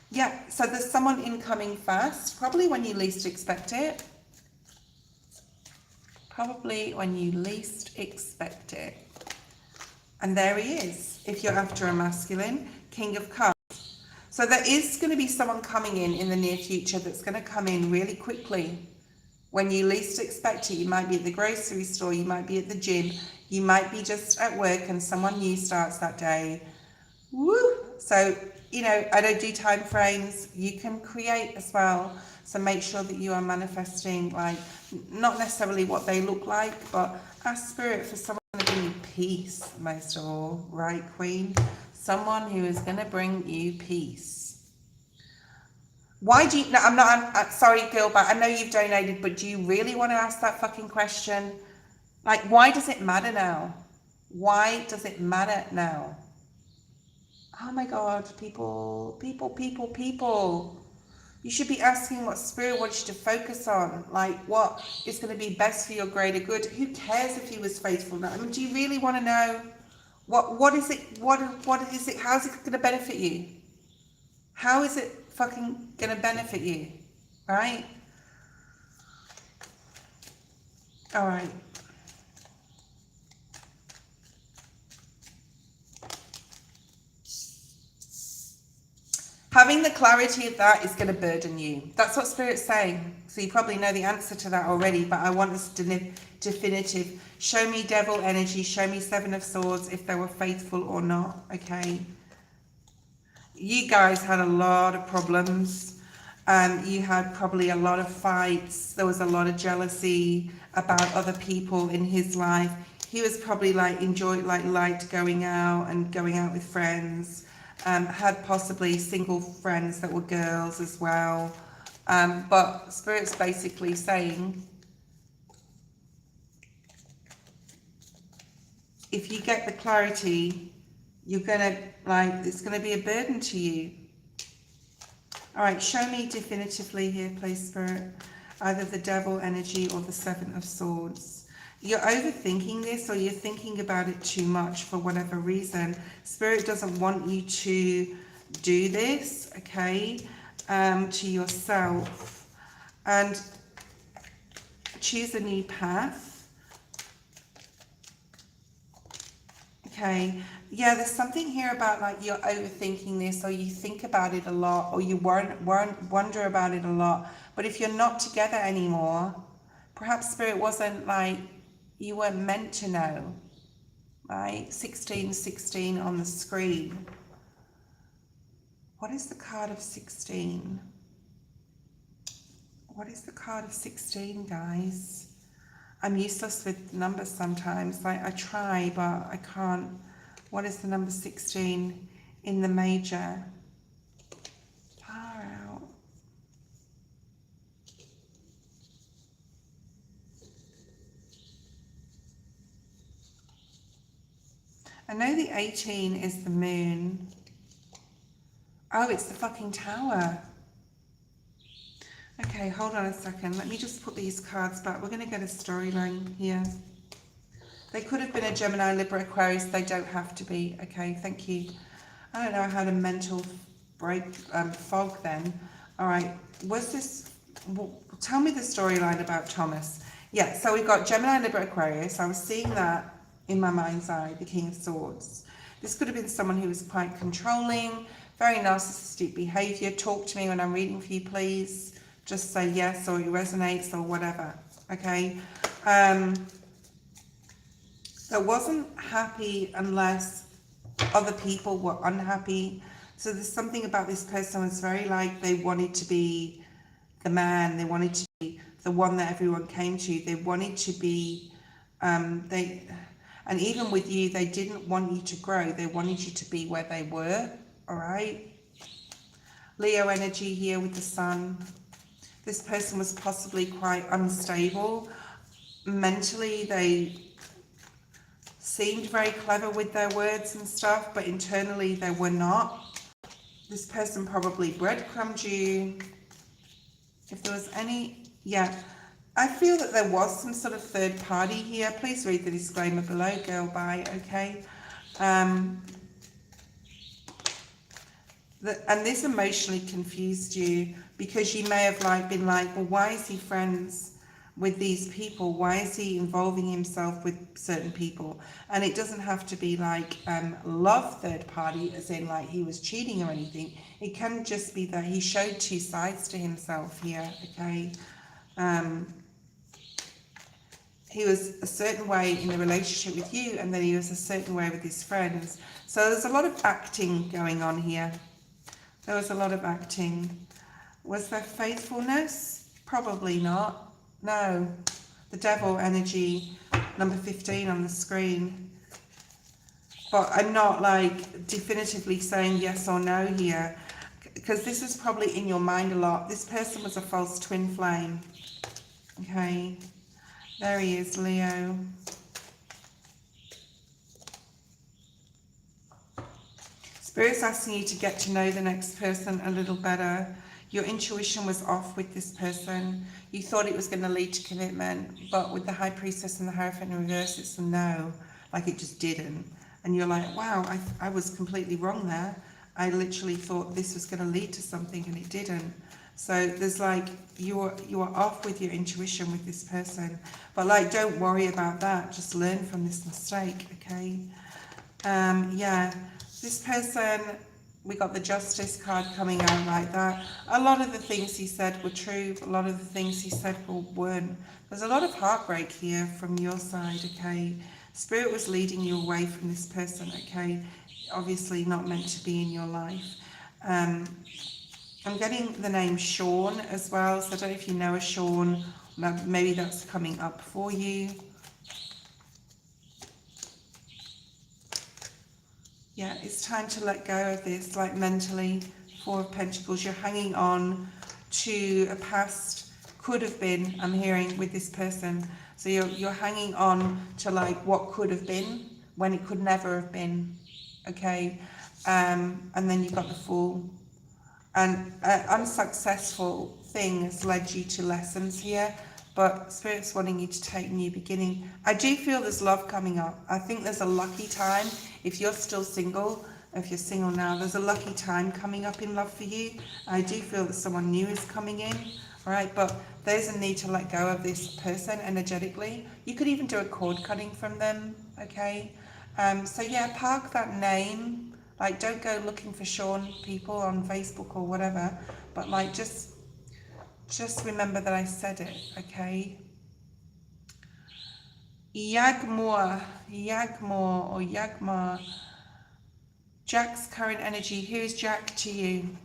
Yeah, so there's someone incoming fast, probably when you least expect it. Probably when you least expect it. And there he is, if you're after a masculine, King of Cups. So there is going to be someone coming in the near future that's going to come in really quickly. When you least expect it, you might be at the grocery store, you might be at the gym, you might be just at work and someone new starts that day. Woo! So, you know, I don't do time frames. You can create as well. So make sure that you are manifesting, like, not necessarily what they look like, but ask Spirit for someone to bring you peace, most of all, right, Queen? Someone who is going to bring you peace. Why do you, no, I'm sorry, girl, but I know you've donated, but do you really want to ask that fucking question? Like, why does it matter now? Why does it matter now? Oh my God, people. You should be asking what Spirit wants you to focus on. Like, what is going to be best for your greater good? Who cares if he was faithful now? I mean, do you really want to know? What is it? What is it? How's it going to benefit you? How is it fucking going to benefit you? Right? All right. Having the clarity of that is going to burden you. That's what Spirit's saying. So you probably know the answer to that already, but I want this definitive. Show me devil energy, show me Seven of Swords, if they were faithful or not, okay? You guys had a lot of problems. You had probably a lot of fights. There was a lot of jealousy about other people in his life. He was probably like liked going out and going out with friends. Had possibly single friends that were girls as well. But Spirit's basically saying, if you get the clarity, you're gonna, like, it's gonna be a burden to you. All right, show me definitively here, please, Spirit, either the devil energy or the Seven of Swords. You're overthinking this, or you're thinking about it too much for whatever reason. Spirit doesn't want you to do this, okay, to yourself. And choose a new path. Okay, yeah, there's something here about, like, you're overthinking this, or you think about it a lot, or you wonder about it a lot. But if you're not together anymore, perhaps Spirit wasn't, like, you weren't meant to know, right? 1616 on the screen. What is the card of 16? What is the card of 16, guys? I'm useless with numbers sometimes. Like, I try, but I can't. What is the number 16 in the major? Far out. I know the 18 is the moon. Oh, it's the fucking tower. Okay, hold on a second. Let me just put these cards back. We're going to get a storyline here. They could have been a Gemini, Libra, Aquarius. They don't have to be. Okay, thank you. I don't know, I had a mental fog then. All right, was this... Well, tell me the storyline about Thomas. Yeah, so we've got Gemini, Libra, Aquarius. I was seeing that in my mind's eye, the King of Swords. This could have been someone who was quite controlling, very narcissistic behavior. Talk to me when I'm reading for you, please. Just say yes, or it resonates, or whatever, okay? That wasn't happy unless other people were unhappy. So there's something about this person was very, like, they wanted to be the man. They wanted to be the one that everyone came to. They wanted to be, and even with you, they didn't want you to grow. They wanted you to be where they were, all right? Leo energy here with the sun. This person was possibly quite unstable. Mentally, they seemed very clever with their words and stuff, but internally they were not. This person probably breadcrumbed you. If there was any, yeah. I feel that there was some sort of third party here. Please read the disclaimer below, girl, bye, okay? And this emotionally confused you, because you may have been like, well, why is he friends with these people? Why is he involving himself with certain people? And it doesn't have to be like love third party, as in like he was cheating or anything. It can just be that he showed two sides to himself here, okay? He was a certain way in a relationship with you, and then he was a certain way with his friends. So there's a lot of acting going on here. There was a lot of acting. Was there faithfulness? Probably not. No. The devil energy, number 15 on the screen. But I'm not like definitively saying yes or no here, because this was probably in your mind a lot. This person was a false twin flame. Okay. There he is, Leo. Spirit's asking you to get to know the next person a little better. Your intuition was off with this person. You thought it was going to lead to commitment, but with the High Priestess and the Hierophant in reverse, it's a no. Like it just didn't. And you're like, wow, I was completely wrong there. I literally thought this was going to lead to something, and it didn't. So there's like, you are off with your intuition with this person. But like, don't worry about that. Just learn from this mistake, okay? Yeah, this person, we got the Justice card coming out like that. A lot of the things he said were true. A lot of the things he said weren't. There's a lot of heartbreak here from your side, okay? Spirit was leading you away from this person, okay? Obviously not meant to be in your life. I'm getting the name Sean as well, so I don't know if you know a Sean. Maybe that's coming up for you. Yeah, it's time to let go of this, like mentally. Four of Pentacles, you're hanging on to a past, could have been, I'm hearing, with this person. So you're hanging on to like what could have been, when it could never have been, okay? And then you've got the Fool. And unsuccessful things led you to lessons here, but Spirit's wanting you to take new beginning. I do feel there's love coming up. I think there's a lucky time. If you're still single, if you're single now, there's a lucky time coming up in love for you. I do feel that someone new is coming in, all right? But there's a need to let go of this person energetically. You could even do a cord cutting from them, okay? So yeah, park that name. Like, don't go looking for Sean people on Facebook or whatever, but like, just remember that I said it, okay? Yagmor or Yagmar. Jack's current energy. Who's Jack to you?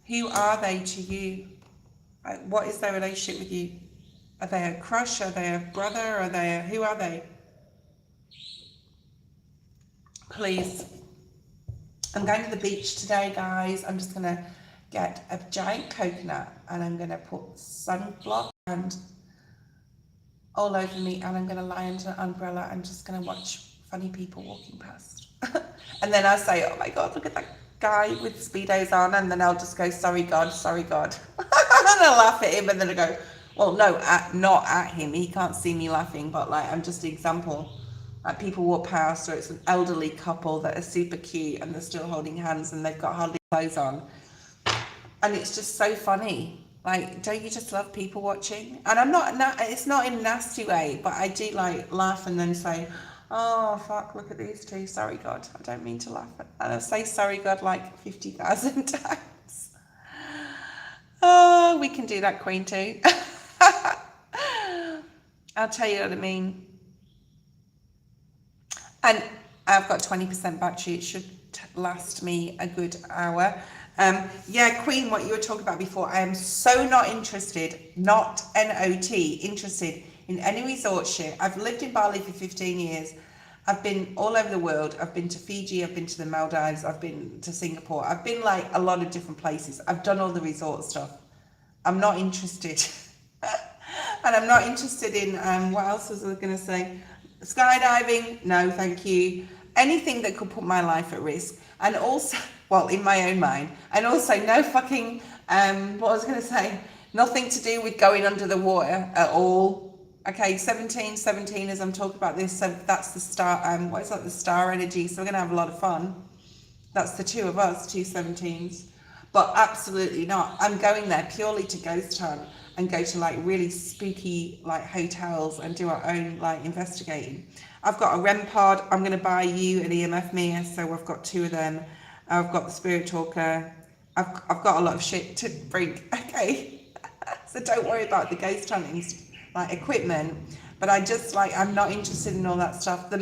Who are they to you? What is their relationship with you? Are they a crush? Are they a brother? Who are they? Please. I'm going to the beach today, guys. I'm just going to get a giant coconut and I'm going to put sunblock and all over me, and I'm going to lie under an umbrella and just going to watch funny people walking past. And then I'll say, oh my God, look at that guy with Speedos on, and then I'll just go, sorry God, sorry God. And I'll laugh at him, and then I go, well, no, not at him. He can't see me laughing, but like, I'm just an example. Like, people walk past, or it's an elderly couple that are super cute and they're still holding hands and they've got hardly clothes on. And it's just so funny. Like, don't you just love people watching? And I'm not, it's not in a nasty way, but I do like laugh and then say, oh, fuck, look at these two. Sorry, God, I don't mean to laugh. And I'll say sorry, God, like 50,000 times. Oh, we can do that, Queen, too. I'll tell you what I mean. And I've got 20% battery. It should last me a good hour. Yeah, Queen, what you were talking about before, I am so not interested, not N-O-T, interested in any resort shit. I've lived in Bali for 15 years. I've been all over the world. I've been to Fiji, I've been to the Maldives, I've been to Singapore. I've been like a lot of different places. I've done all the resort stuff. I'm not interested. And I'm not interested in, what else was I going to say? Skydiving, no, thank you. Anything that could put my life at risk. And also, well, in my own mind. And also no fucking, what I was going to say, nothing to do with going under the water at all. Okay, 17 as I'm talking about this, so that's the star, what is that, the star energy, so we're going to have a lot of fun. That's the two of us, two 17s. But absolutely not. I'm going there purely to ghost hunt and go to like really spooky like hotels and do our own like investigating. I've got a REM pod. I'm going to buy you an EMF mirror, so I've got two of them. I've got the spirit talker. I've got a lot of shit to bring. Okay, so don't worry about the ghost hunting like equipment. But I just like, I'm not interested in all that stuff.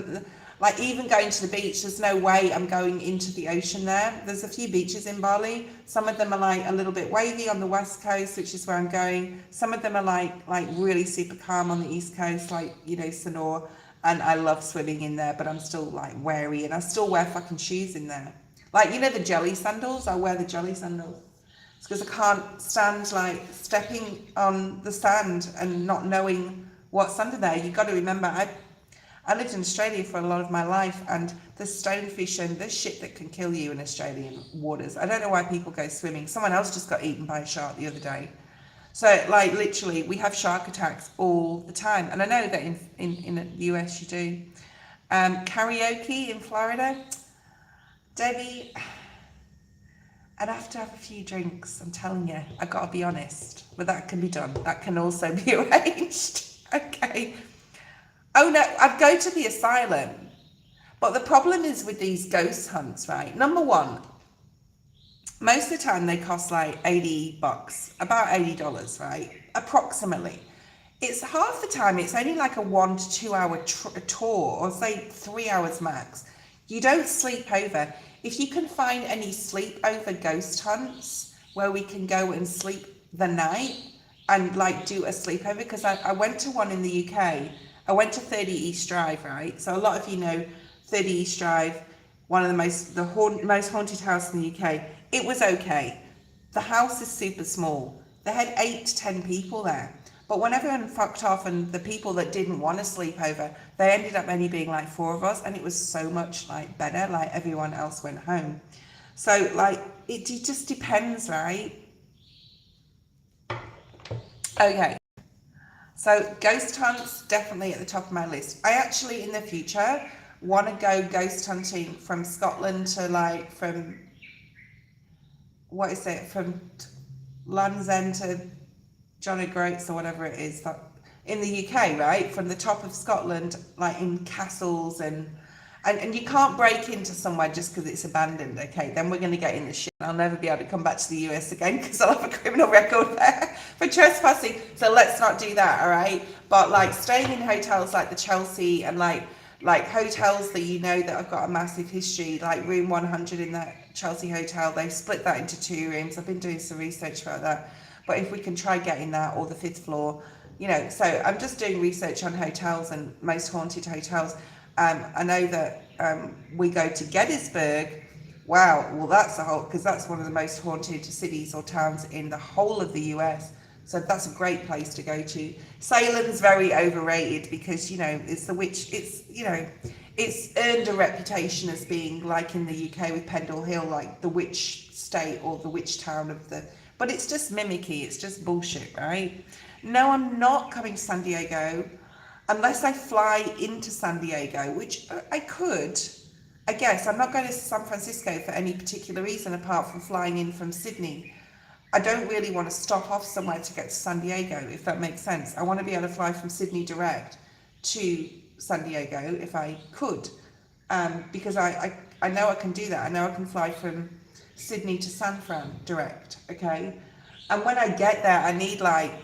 Like even going to the beach, there's no way I'm going into the ocean there. There's a few beaches in Bali. Some of them are like a little bit wavy on the west coast, which is where I'm going. Some of them are like really super calm on the east coast, like, you know, Sonor. And I love swimming in there, but I'm still like wary, and I still wear fucking shoes in there. Like, you know, the jelly sandals, I wear the jelly sandals. It's because I can't stand like stepping on the sand and not knowing what's under there. You've got to remember, I lived in Australia for a lot of my life, and there's stonefish and there's shit that can kill you in Australian waters. I don't know why people go swimming. Someone else just got eaten by a shark the other day. So like literally we have shark attacks all the time. And I know that in the US you do. Karaoke in Florida. Debbie, I'd have to have a few drinks, I'm telling you. I've got to be honest. But that can be done. That can also be arranged. Okay. Oh no, I'd go to the asylum. But the problem is with these ghost hunts, right? Number one, most of the time they cost like $80, about $80, right? Approximately. It's half the time, it's only like a 1 to 2 hour tour, or say 3 hours max. You don't sleep over. If you can find any sleepover ghost hunts where we can go and sleep the night and like do a sleepover, because I went to one in the UK. I went to 30 East Drive, right? So a lot of you know 30 East Drive, one of the most haunted house in the UK. It was okay. The house is super small. They had 8 to 10 people there. But when everyone fucked off and the people that didn't want to sleep over, they ended up only being like 4 of us, and it was so much like better, like everyone else went home. So like it just depends, right? Okay. So ghost hunts, definitely at the top of my list. I actually, in the future, want to go ghost hunting from Scotland to like, from, what is it, from Land's End to John O'Groats or whatever it is, that, in the UK, right? From the top of Scotland, like in castles and you can't break into somewhere just because it's abandoned, okay? Then we're going to get in the shit. I'll never be able to come back to the US again because I'll have a criminal record there for trespassing. So let's not do that, all right? But like staying in hotels like the Chelsea and like hotels that you know that have got a massive history, like room 100 in that Chelsea hotel, they've split that into 2 rooms. I've been doing some research about that. But if we can try getting that, or the 5th floor, you know, so I'm just doing research on hotels and most haunted hotels. I know that we go to Gettysburg. Wow, well that's a whole, because that's one of the most haunted cities or towns in the whole of the US. So that's a great place to go to. Salem's very overrated because, you know, it's the witch, it's, you know, it's earned a reputation as being like in the UK with Pendle Hill, like the witch state or the witch town of the, but it's just mimicky, it's just bullshit, right? No, I'm not coming to San Diego unless I fly into San Diego, which I could. I guess I'm not going to San Francisco for any particular reason apart from flying in from Sydney. I don't really want to stop off somewhere to get to San Diego, if that makes sense. I want to be able to fly from Sydney direct to San Diego if I could, because I know I can do that. I know I can fly from Sydney to San Fran direct, okay? And when I get there, I need like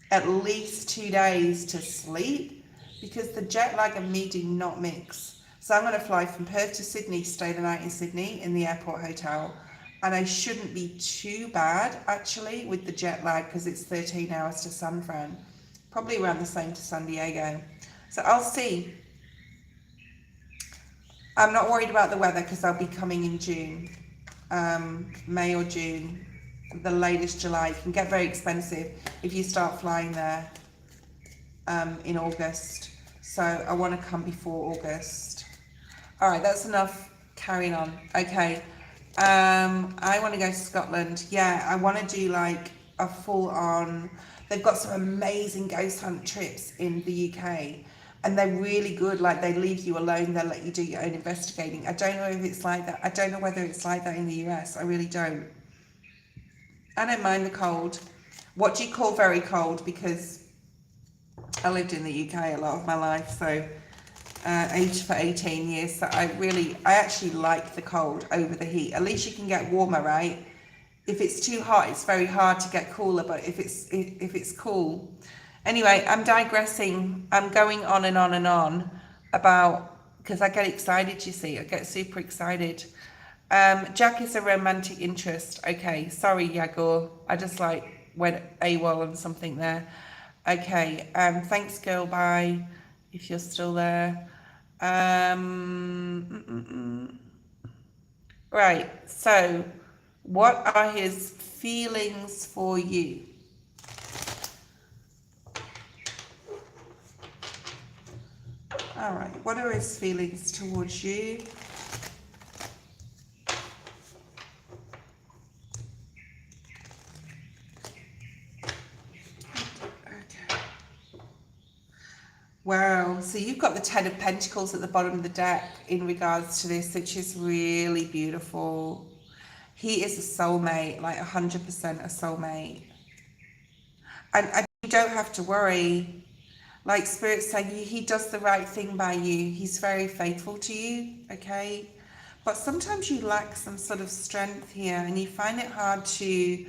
at least 2 days to sleep because the jet lag and me do not mix. So I'm going to fly from Perth to Sydney, stay the night in Sydney in the airport hotel, and I shouldn't be too bad actually with the jet lag because it's 13 hours to San Fran, probably around the same to San Diego. So I'll see. I'm not worried about the weather because I'll be coming in June, May or June. The latest July. It can get very expensive if you start flying there in August. So I want to come before August. All right, that's enough carrying on. Okay. I want to go to Scotland. Yeah, I want to do like a full on, They've got some amazing ghost hunt trips in the UK, and they're really good. Like, they leave you alone, they'll let you do your own investigating. I don't know if it's like that. I don't know whether it's like that in the US. I really don't. I don't mind the cold. What do you call very cold? Because I lived in the UK a lot of my life, so aged for 18 years. So I actually like the cold over the heat. At least you can get warmer, right? If it's too hot, it's very hard to get cooler. But if it's cool, anyway, I'm digressing. I'm going on and on and on about, because I get excited. You see, I get super excited. Jack is a romantic interest. Okay, sorry, Yagor. I just like went AWOL on something there. Okay, thanks, girl. Bye. If you're still there. Right. So, what are his feelings for you? All right. What are his feelings towards you? Wow, so you've got the Ten of Pentacles at the bottom of the deck in regards to this, which is really beautiful. He is a soulmate, like 100% a soulmate. And you don't have to worry. Like Spirit's saying, he does the right thing by you. He's very faithful to you, okay? But sometimes you lack some sort of strength here, and you find it hard to...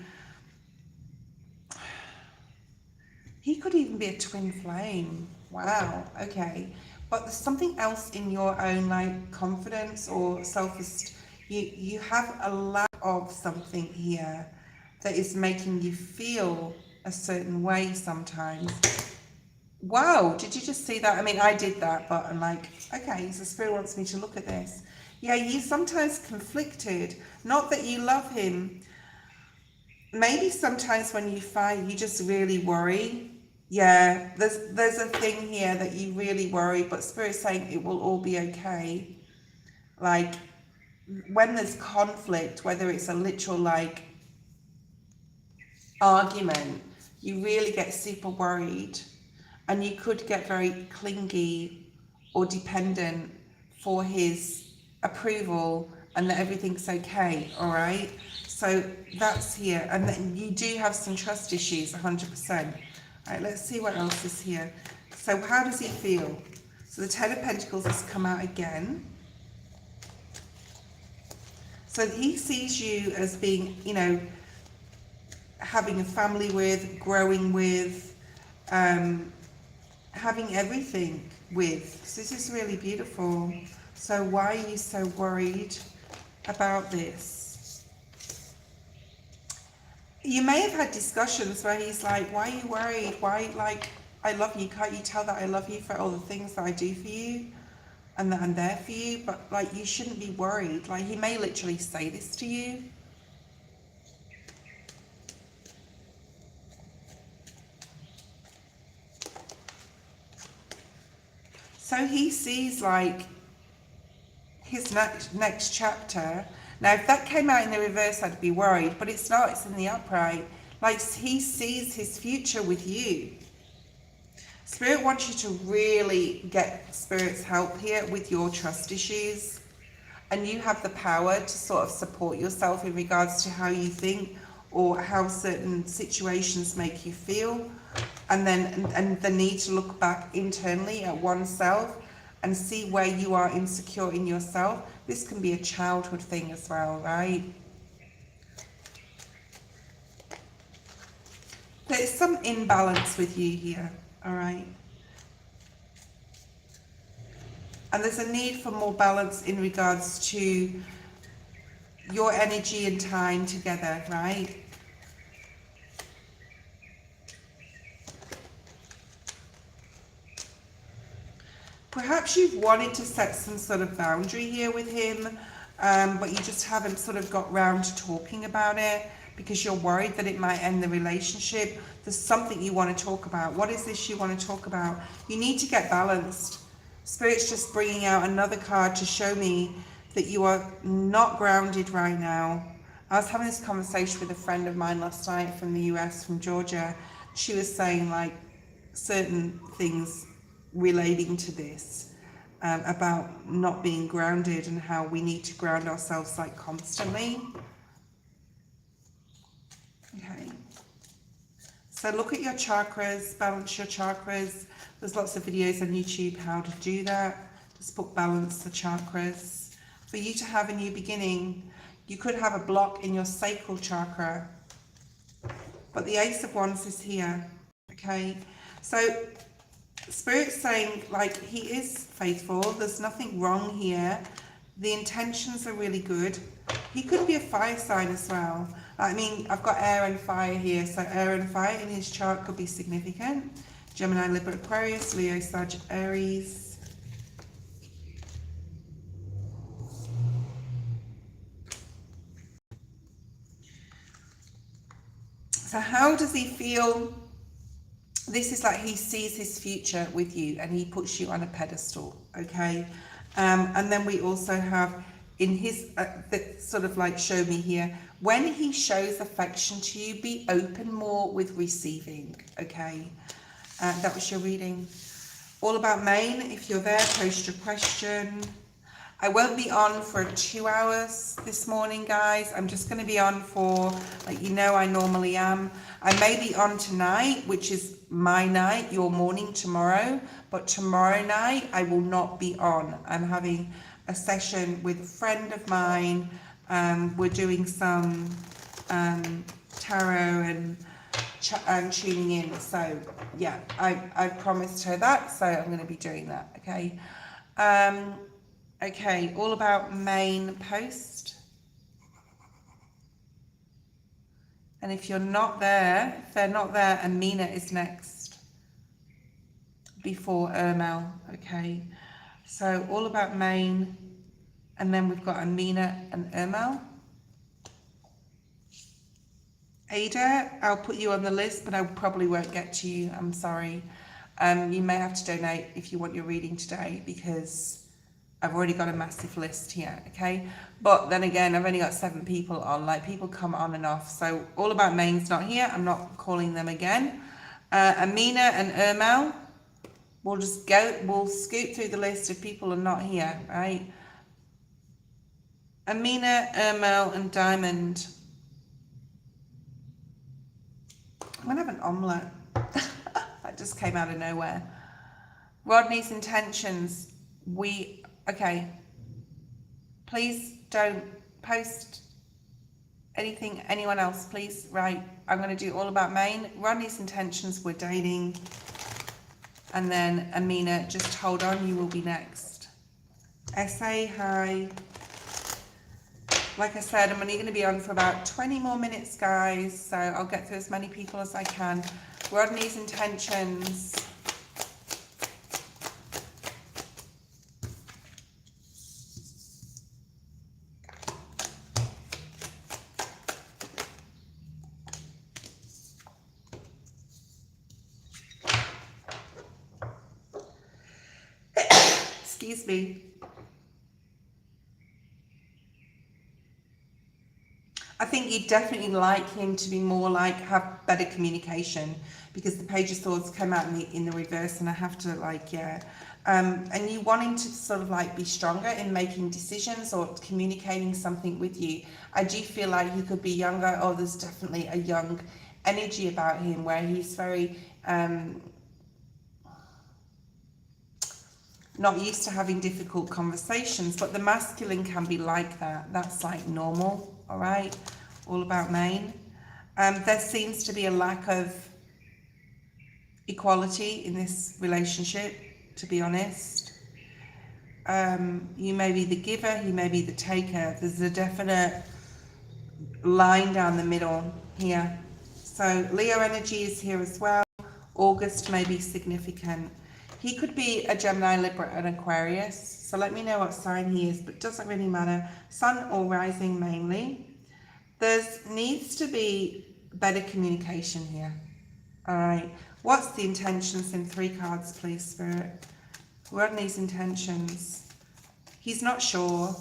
He could even be a twin flame. Wow, okay. But there's something else in your own, like, confidence or self-esteem. You have a lack of something here that is making you feel a certain way sometimes. Wow, did you just see that? I mean, I did that, but I'm like, okay, so Spirit wants me to look at this. Yeah, you're sometimes conflicted. Not that you love him. Maybe sometimes when you fight, you just really worry. Yeah, there's a thing here that you really worry, but Spirit's saying it will all be okay. Like, when there's conflict, whether it's a literal, like, argument, you really get super worried, and you could get very clingy or dependent for his approval and that everything's okay, all right? So that's here, and then you do have some trust issues, 100%. All right, let's see what else is here. So how does he feel? So the Ten of Pentacles has come out again. So he sees you as being, you know, having a family with, growing with, having everything with. So this is really beautiful. So why are you so worried about this? You may have had discussions where he's like, why are you worried? Why, like, I love you. Can't you tell that I love you for all the things that I do for you and that I'm there for you? But, like, you shouldn't be worried. Like, he may literally say this to you. So he sees, like, his next chapter. Now, if that came out in the reverse, I'd be worried, but it's not, it's in the upright. Like, he sees his future with you. Spirit wants you to really get Spirit's help here with your trust issues. And you have the power to sort of support yourself in regards to how you think or how certain situations make you feel. And then the need to look back internally at oneself and see where you are insecure in yourself. This can be a childhood thing as well, right? There's some imbalance with you here, all right? And there's a need for more balance in regards to your energy and time together, right? Perhaps you've wanted to set some sort of boundary here with him, but you just haven't sort of got round to talking about it because you're worried that it might end the relationship. There's something you want to talk about. What is this you want to talk about? You need to get balanced. Spirit's just bringing out another card to show me that you are not grounded right now. I was having this conversation with a friend of mine last night from the US, from Georgia. she was saying like certain things relating to this, about not being grounded and how we need to ground ourselves like constantly. Okay. So look at your chakras, balance your chakras. There's lots of videos on YouTube how to do that. Just put balance the chakras. For you to have a new beginning, you could have a block in your sacral chakra. But the Ace of Wands is here. Okay. So Spirit's saying like he is faithful. There's nothing wrong here. The intentions are really good. He could be a fire sign as well. I mean, I've got air and fire here, so air and fire in his chart could be significant. Gemini, Libra, Aquarius, Leo, Sag, Aries. So how does he feel? This is like he sees his future with you and he puts you on a pedestal, okay? And then we also have in his, that sort of like show me here, when he shows affection to you, be open more with receiving, okay? That was your reading. All about Maine, if you're there, post your question. I won't be on for 2 hours this morning, guys. I'm just going to be on for, like, you know, I normally am. I may be on tonight, which is my night, your morning tomorrow. But tomorrow night, I will not be on. I'm having a session with a friend of mine. We're doing some tarot and tuning in. So, yeah, I promised her that. So I'm going to be doing that, okay? Okay, all about Maine post. And if you're not there, if they're not there, Amina is next before Ermel, okay? So all about Maine, and then we've got Amina and Ermel. Ada, I'll put you on the list, but I probably won't get to you, I'm sorry. You may have to donate if you want your reading today, because I've already got a massive list here, okay? But then again, I've only got 7 people on, like people come on and off. So all about Maine's not here. I'm not calling them again. Amina and Ermel, we'll scoot through the list if people are not here, right? Amina, Ermel and Diamond. I'm gonna have an omelette. That just came out of nowhere. Rodney's intentions, okay, please don't post anything, anyone else, please. Right, I'm going to do all about Maine. Rodney's intentions, we're dating. And then Amina, just hold on, you will be next. SA, hi. Like I said, I'm only going to be on for about 20 more minutes, guys. So I'll get through as many people as I can. Rodney's intentions. Excuse me. I think you'd definitely like him to be more like, have better communication, because the Page of Swords came out in the reverse, and I have to like, yeah. And you want him to sort of like be stronger in making decisions or communicating something with you. I do feel like he could be younger. Oh, there's definitely a young energy about him where he's very, not used to having difficult conversations, but the masculine can be like that. That's like normal, all right? All about Maine. There seems to be a lack of equality in this relationship, to be honest. You may be the giver, he may be the taker. There's a definite line down the middle here. So Leo energy is here as well. August may be significant. He could be a Gemini, Libra, and Aquarius. So let me know what sign he is, but it doesn't really matter. Sun or rising mainly. There needs to be better communication here. All right. What's the intentions in 3 cards, please, Spirit? Rodney's intentions. He's not sure.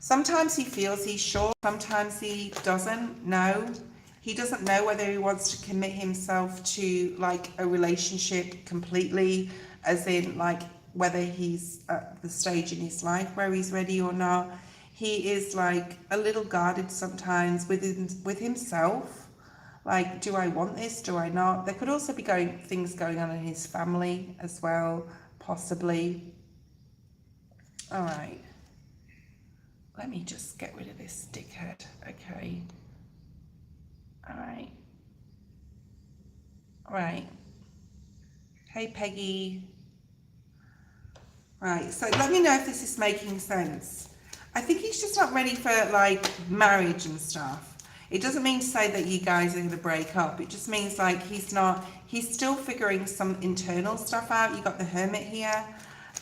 Sometimes he feels he's sure. Sometimes he doesn't know. He doesn't know whether he wants to commit himself to like a relationship completely, as in like whether he's at the stage in his life where he's ready or not. He is like a little guarded sometimes with himself. Like, do I want this? Do I not? There could also be things going on in his family as well, possibly. All right. Let me just get rid of this dickhead. Okay. All right. All right. Hey, Peggy. Right. So let me know if this is making sense. I think he's just not ready for like marriage and stuff. It doesn't mean to say that you guys are going to break up. It just means like he's still figuring some internal stuff out. You got the Hermit here.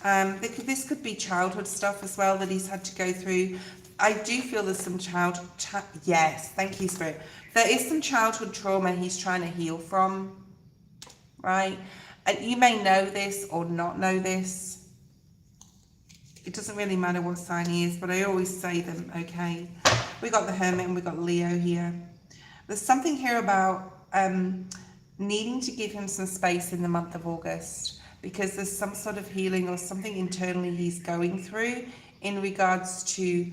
This could be childhood stuff as well that he's had to go through. I do feel there's some yes, thank you, Spirit. There is some childhood trauma he's trying to heal from, right? And you may know this or not know this. It doesn't really matter what sign he is, but I always say them, okay? We got the Hermit and we got Leo here. There's something here about needing to give him some space in the month of August, because there's some sort of healing or something internally he's going through in regards to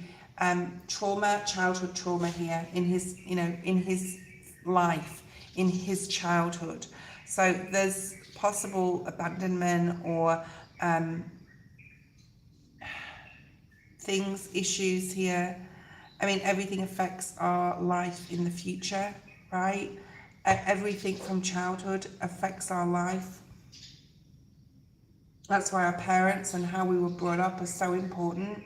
trauma, childhood trauma here in his, in his life, in his childhood. So there's possible abandonment or issues here. I mean, everything affects our life in the future, right? Everything from childhood affects our life. That's why our parents and how we were brought up are so important,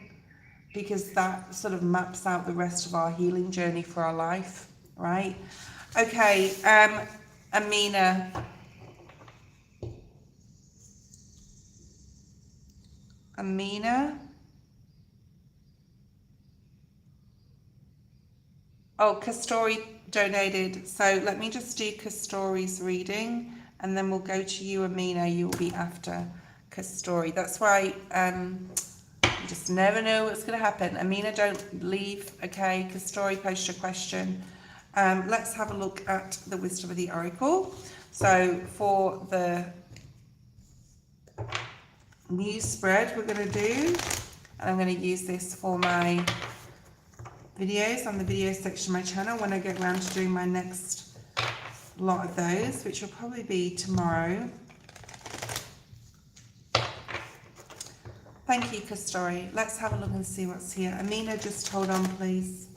because that sort of maps out the rest of our healing journey for our life, right? Okay, Amina. Oh, Castori donated. So let me just do Castori's reading and then we'll go to you, Amina. You'll be after Castori. That's why you just never know what's going to happen. Amina, don't leave. Okay, Castori, post your question. Let's have a look at the Wisdom of the Oracle. So for the new spread we're going to do, and I'm going to use this for my videos on the video section of my channel when I get around to doing my next lot of those, which will probably be tomorrow. Thank you, Castori. Let's have a look and see what's here. Amina, just hold on, please.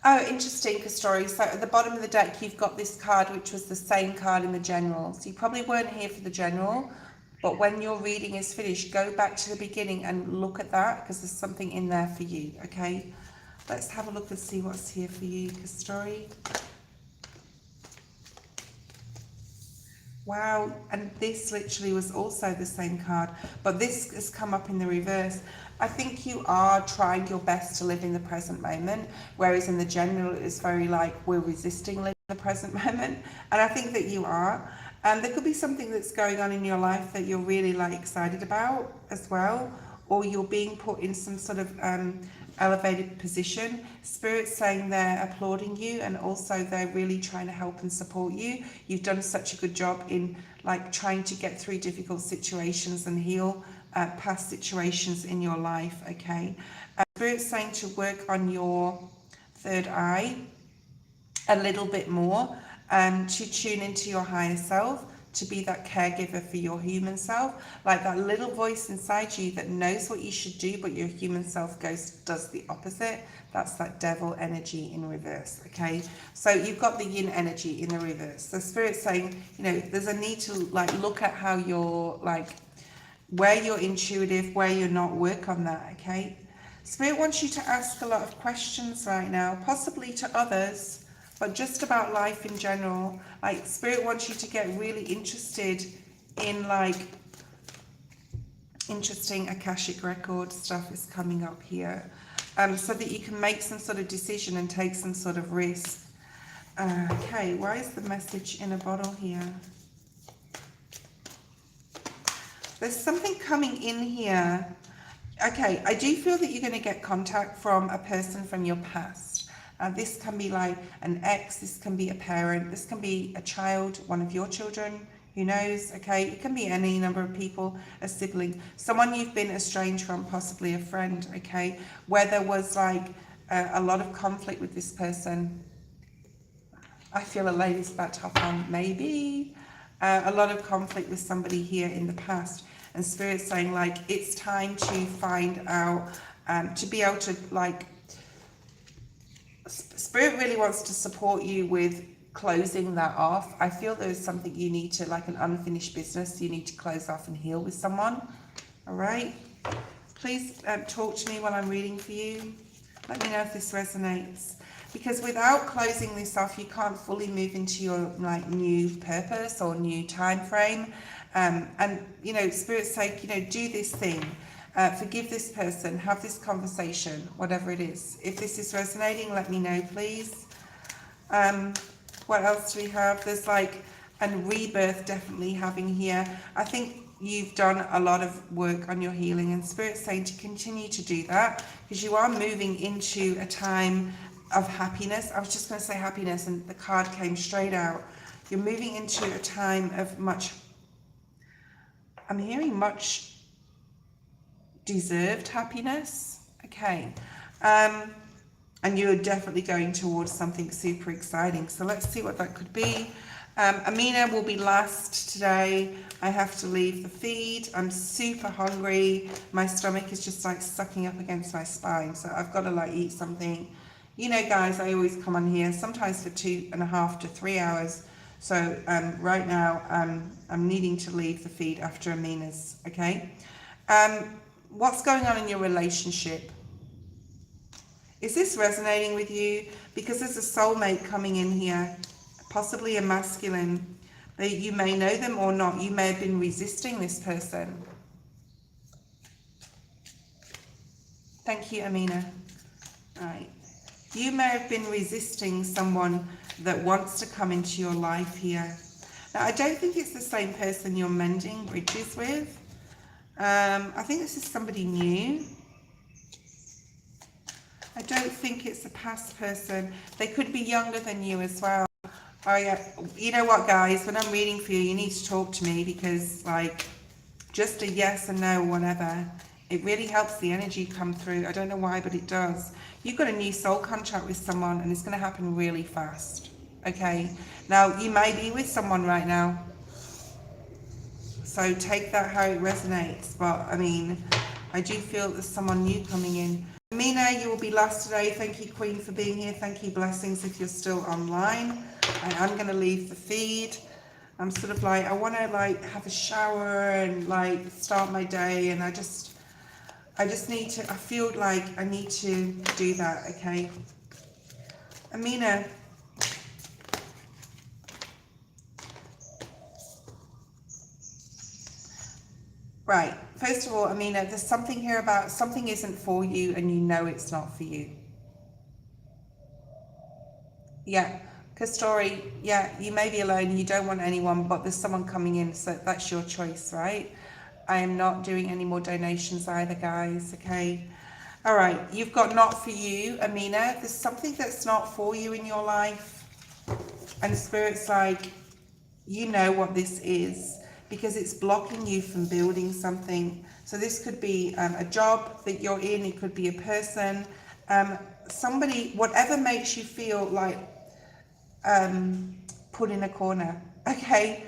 Oh, interesting, Castori. So at the bottom of the deck, you've got this card, which was the same card in the general. So you probably weren't here for the general, but when your reading is finished, go back to the beginning and look at that, because there's something in there for you, okay? Let's have a look and see what's here for you, Castori. Wow, and this literally was also the same card, but this has come up in the reverse. I think you are trying your best to live in the present moment, whereas in the general it's very like we're resisting living in the present moment, and I think that you are. There could be something that's going on in your life that you're really like excited about as well, or you're being put in some sort of elevated position. Spirit's saying they're applauding you, and also they're really trying to help and support you. You've done such a good job in like trying to get through difficult situations and heal past situations in your life, okay? Spirit's saying to work on your third eye a little bit more, to tune into your higher self, to be that caregiver for your human self, like that little voice inside you that knows what you should do, but your human self does the opposite. That's that devil energy in reverse, okay? So you've got the yin energy in the reverse. So Spirit's saying, there's a need to like look at how you're like, where you're intuitive, where you're not, work on that, okay? Spirit wants you to ask a lot of questions right now, possibly to others, but just about life in general. Like Spirit wants you to get really interested in like interesting Akashic record stuff is coming up here, so that you can make some sort of decision and take some sort of risk. Okay, why is the message in a bottle here? There's something coming in here. Okay, I do feel that you're going to get contact from a person from your past. This can be like an ex, this can be a parent, this can be a child, one of your children, who knows, okay? It can be any number of people, a sibling, someone you've been estranged from, possibly a friend, okay? Where there was like a lot of conflict with this person. I feel a lady's about to hop on, maybe. A lot of conflict with somebody here in the past. And Spirit's saying like, it's time to find out, to be able to like, Spirit really wants to support you with closing that off. I feel there's something you need to, like an unfinished business, you need to close off and heal with someone. All right. Please talk to me while I'm reading for you. Let me know if this resonates. Because without closing this off, you can't fully move into your like new purpose or new time frame. And you know, Spirit's sake, you know, do this thing. Forgive this person, have this conversation, whatever it is. If this is resonating, let me know, please. What else do we have? There's like a rebirth definitely having here. I think you've done a lot of work on your healing, and Spirit's saying to continue to do that, because you are moving into a time of happiness. I was just going to say happiness, and the card came straight out. You're moving into a time of much, I'm hearing much deserved happiness. Okay. And you're definitely going towards something super exciting. So let's see what that could be. Amina will be last today. I have to leave the feed. I'm super hungry. My stomach is just like sucking up against my spine. So I've got to like eat something. You know, guys, I always come on here sometimes for 2.5 to 3 hours. So right now I'm needing to leave the feed after Amina's. Okay. What's going on in your relationship? Is this resonating with you? Because there's a soulmate coming in here, possibly a masculine. You may know them or not. You may have been resisting this person. Thank you, Amina. All right. You may have been resisting someone that wants to come into your life here. Now, I don't think it's the same person you're mending bridges with. I think this is somebody new. I don't think it's a past person. They could be younger than you as well. Oh yeah, you know what, guys, when I'm reading for you, you need to talk to me, because like just a yes and no, whatever, it really helps the energy come through. I don't know why, but it does. You've got a new soul contract with someone, and it's going to happen really fast. Okay, now you may be with someone right now, so take that how it resonates. But I mean, I do feel there's someone new coming in. Amina, you will be last today. Thank you, Queen, for being here. Thank you, blessings, if you're still online. I'm going to leave the feed. I'm sort of like, I want to like have a shower and like start my day, and I just need to, I feel like I need to do that. Okay, Amina. Right, first of all, Amina, there's something here about something isn't for you, and you know it's not for you. Yeah, Kastori, yeah, you may be alone, you don't want anyone, but there's someone coming in, so that's your choice, right? I am not doing any more donations either, guys, okay? All right, you've got not for you, Amina. There's something that's not for you in your life, and Spirit's like, you know what this is, because it's blocking you from building something. So this could be a job that you're in, it could be a person, somebody, whatever makes you feel like put in a corner, okay?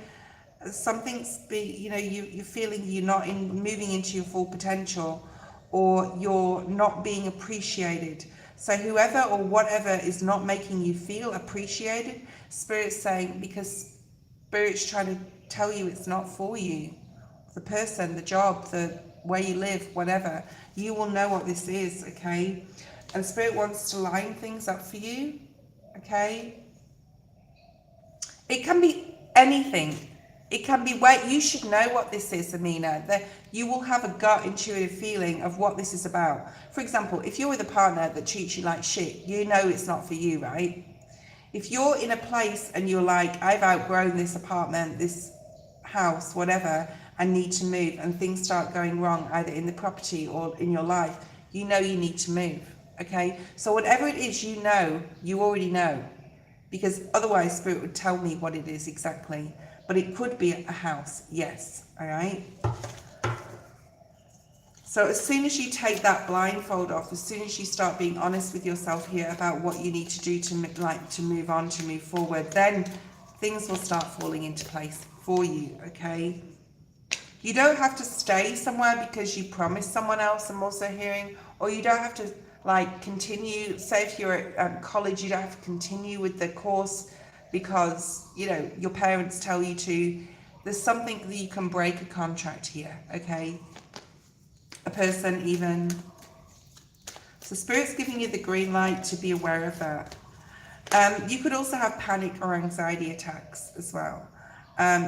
Something's you're feeling you're not moving into your full potential, or you're not being appreciated. So whoever or whatever is not making you feel appreciated, Spirit's saying, because Spirit's trying to tell you it's not for you. The person, the job, the way you live, whatever. You will know what this is, okay? And Spirit wants to line things up for you, okay? It can be anything. It can be where you should know what this is, Amina. That you will have a gut intuitive feeling of what this is about. For example, if you're with a partner that treats you like shit, you know it's not for you, right? If you're in a place and you're like, I've outgrown this apartment, this house, whatever, I need to move, and things start going wrong either in the property or in your life, you know you need to move, Okay, so whatever it is, you already know, because otherwise Spirit would tell me what it is exactly. But it could be a house, yes. All right. So as soon as you take that blindfold off, as soon as you start being honest with yourself here about what you need to do to move on, to move forward, then things will start falling into place for you. Okay. You don't have to stay somewhere because you promised someone else, I'm also hearing, or you don't have to like continue, say if you're at college, you don't have to continue with the course because, you know, your parents tell you to. There's something that you can break a contract here, okay? A person even. So Spirit's giving you the green light to be aware of that. You could also have panic or anxiety attacks as well.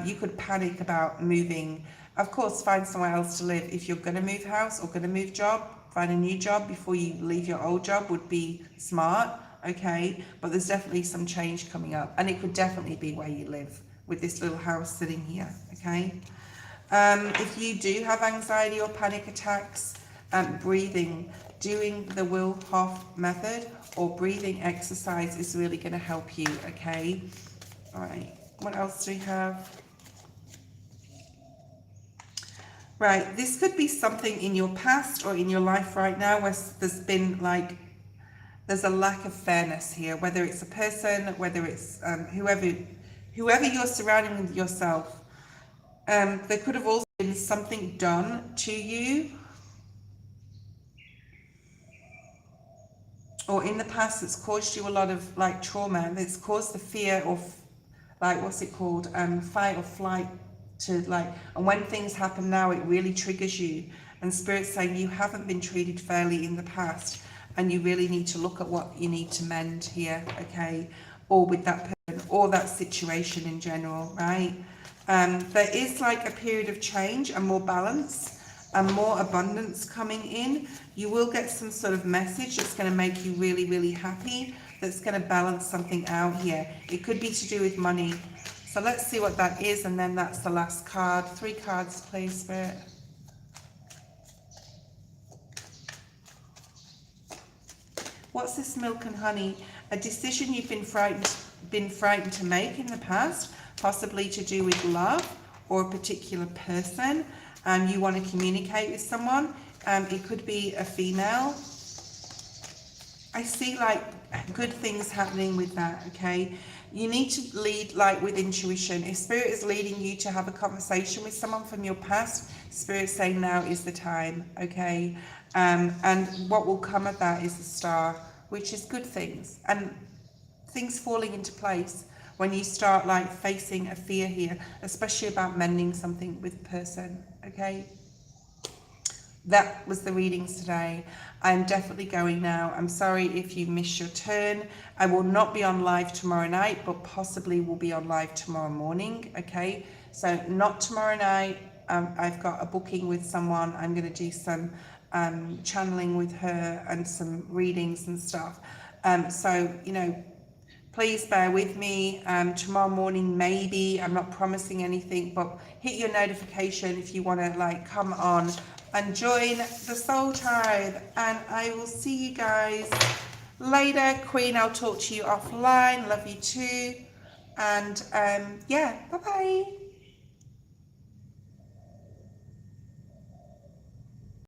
You could panic about moving. Of course, find somewhere else to live. If you're going to move house or going to move job, find a new job before you leave your old job would be smart, okay? But there's definitely some change coming up, and it could definitely be where you live with this little house sitting here, okay? If you do have anxiety or panic attacks, breathing, doing the Wim Hof method or breathing exercise is really going to help you, okay? All right, what else do we have? Right, this could be something in your past or in your life right now where there's been like, there's a lack of fairness here, whether it's a person, whether it's whoever you're surrounding with yourself. There could have also been something done to you or in the past that's caused you a lot of like trauma, that's caused the fear of like, what's it called, fight or flight, to like, and when things happen now, it really triggers you, and Spirit's saying you haven't been treated fairly in the past, and you really need to look at what you need to mend here, okay, or with that person or that situation in general, right? There is like a period of change and more balance and more abundance coming in. You will get some sort of message that's going to make you really, really happy, that's going to balance something out here. It could be to do with money. So let's see what that is, and then that's the last card. 3 cards, please, Spirit. What's this milk and honey? A decision you've been frightened to make in the past, possibly to do with love or a particular person. You want to communicate with someone. It could be a female. I see like good things happening with that, okay? You need to lead like with intuition. If Spirit is leading you to have a conversation with someone from your past, Spirit's saying now is the time, okay? And what will come of that is the star, which is good things and things falling into place when you start like facing a fear here, especially about mending something with a person, okay? That was the readings today. I'm definitely going now. I'm sorry if you missed your turn. I will not be on live tomorrow night, but possibly will be on live tomorrow morning, okay? So not tomorrow night. I've got a booking with someone. I'm going to do some channeling with her and some readings and stuff. So, you know, please bear with me. Tomorrow morning, maybe. I'm not promising anything, but hit your notification if you want to like come on and join the Soul Tribe. And I will see you guys later. Queen, I'll talk to you offline. Love you too. And yeah, bye-bye.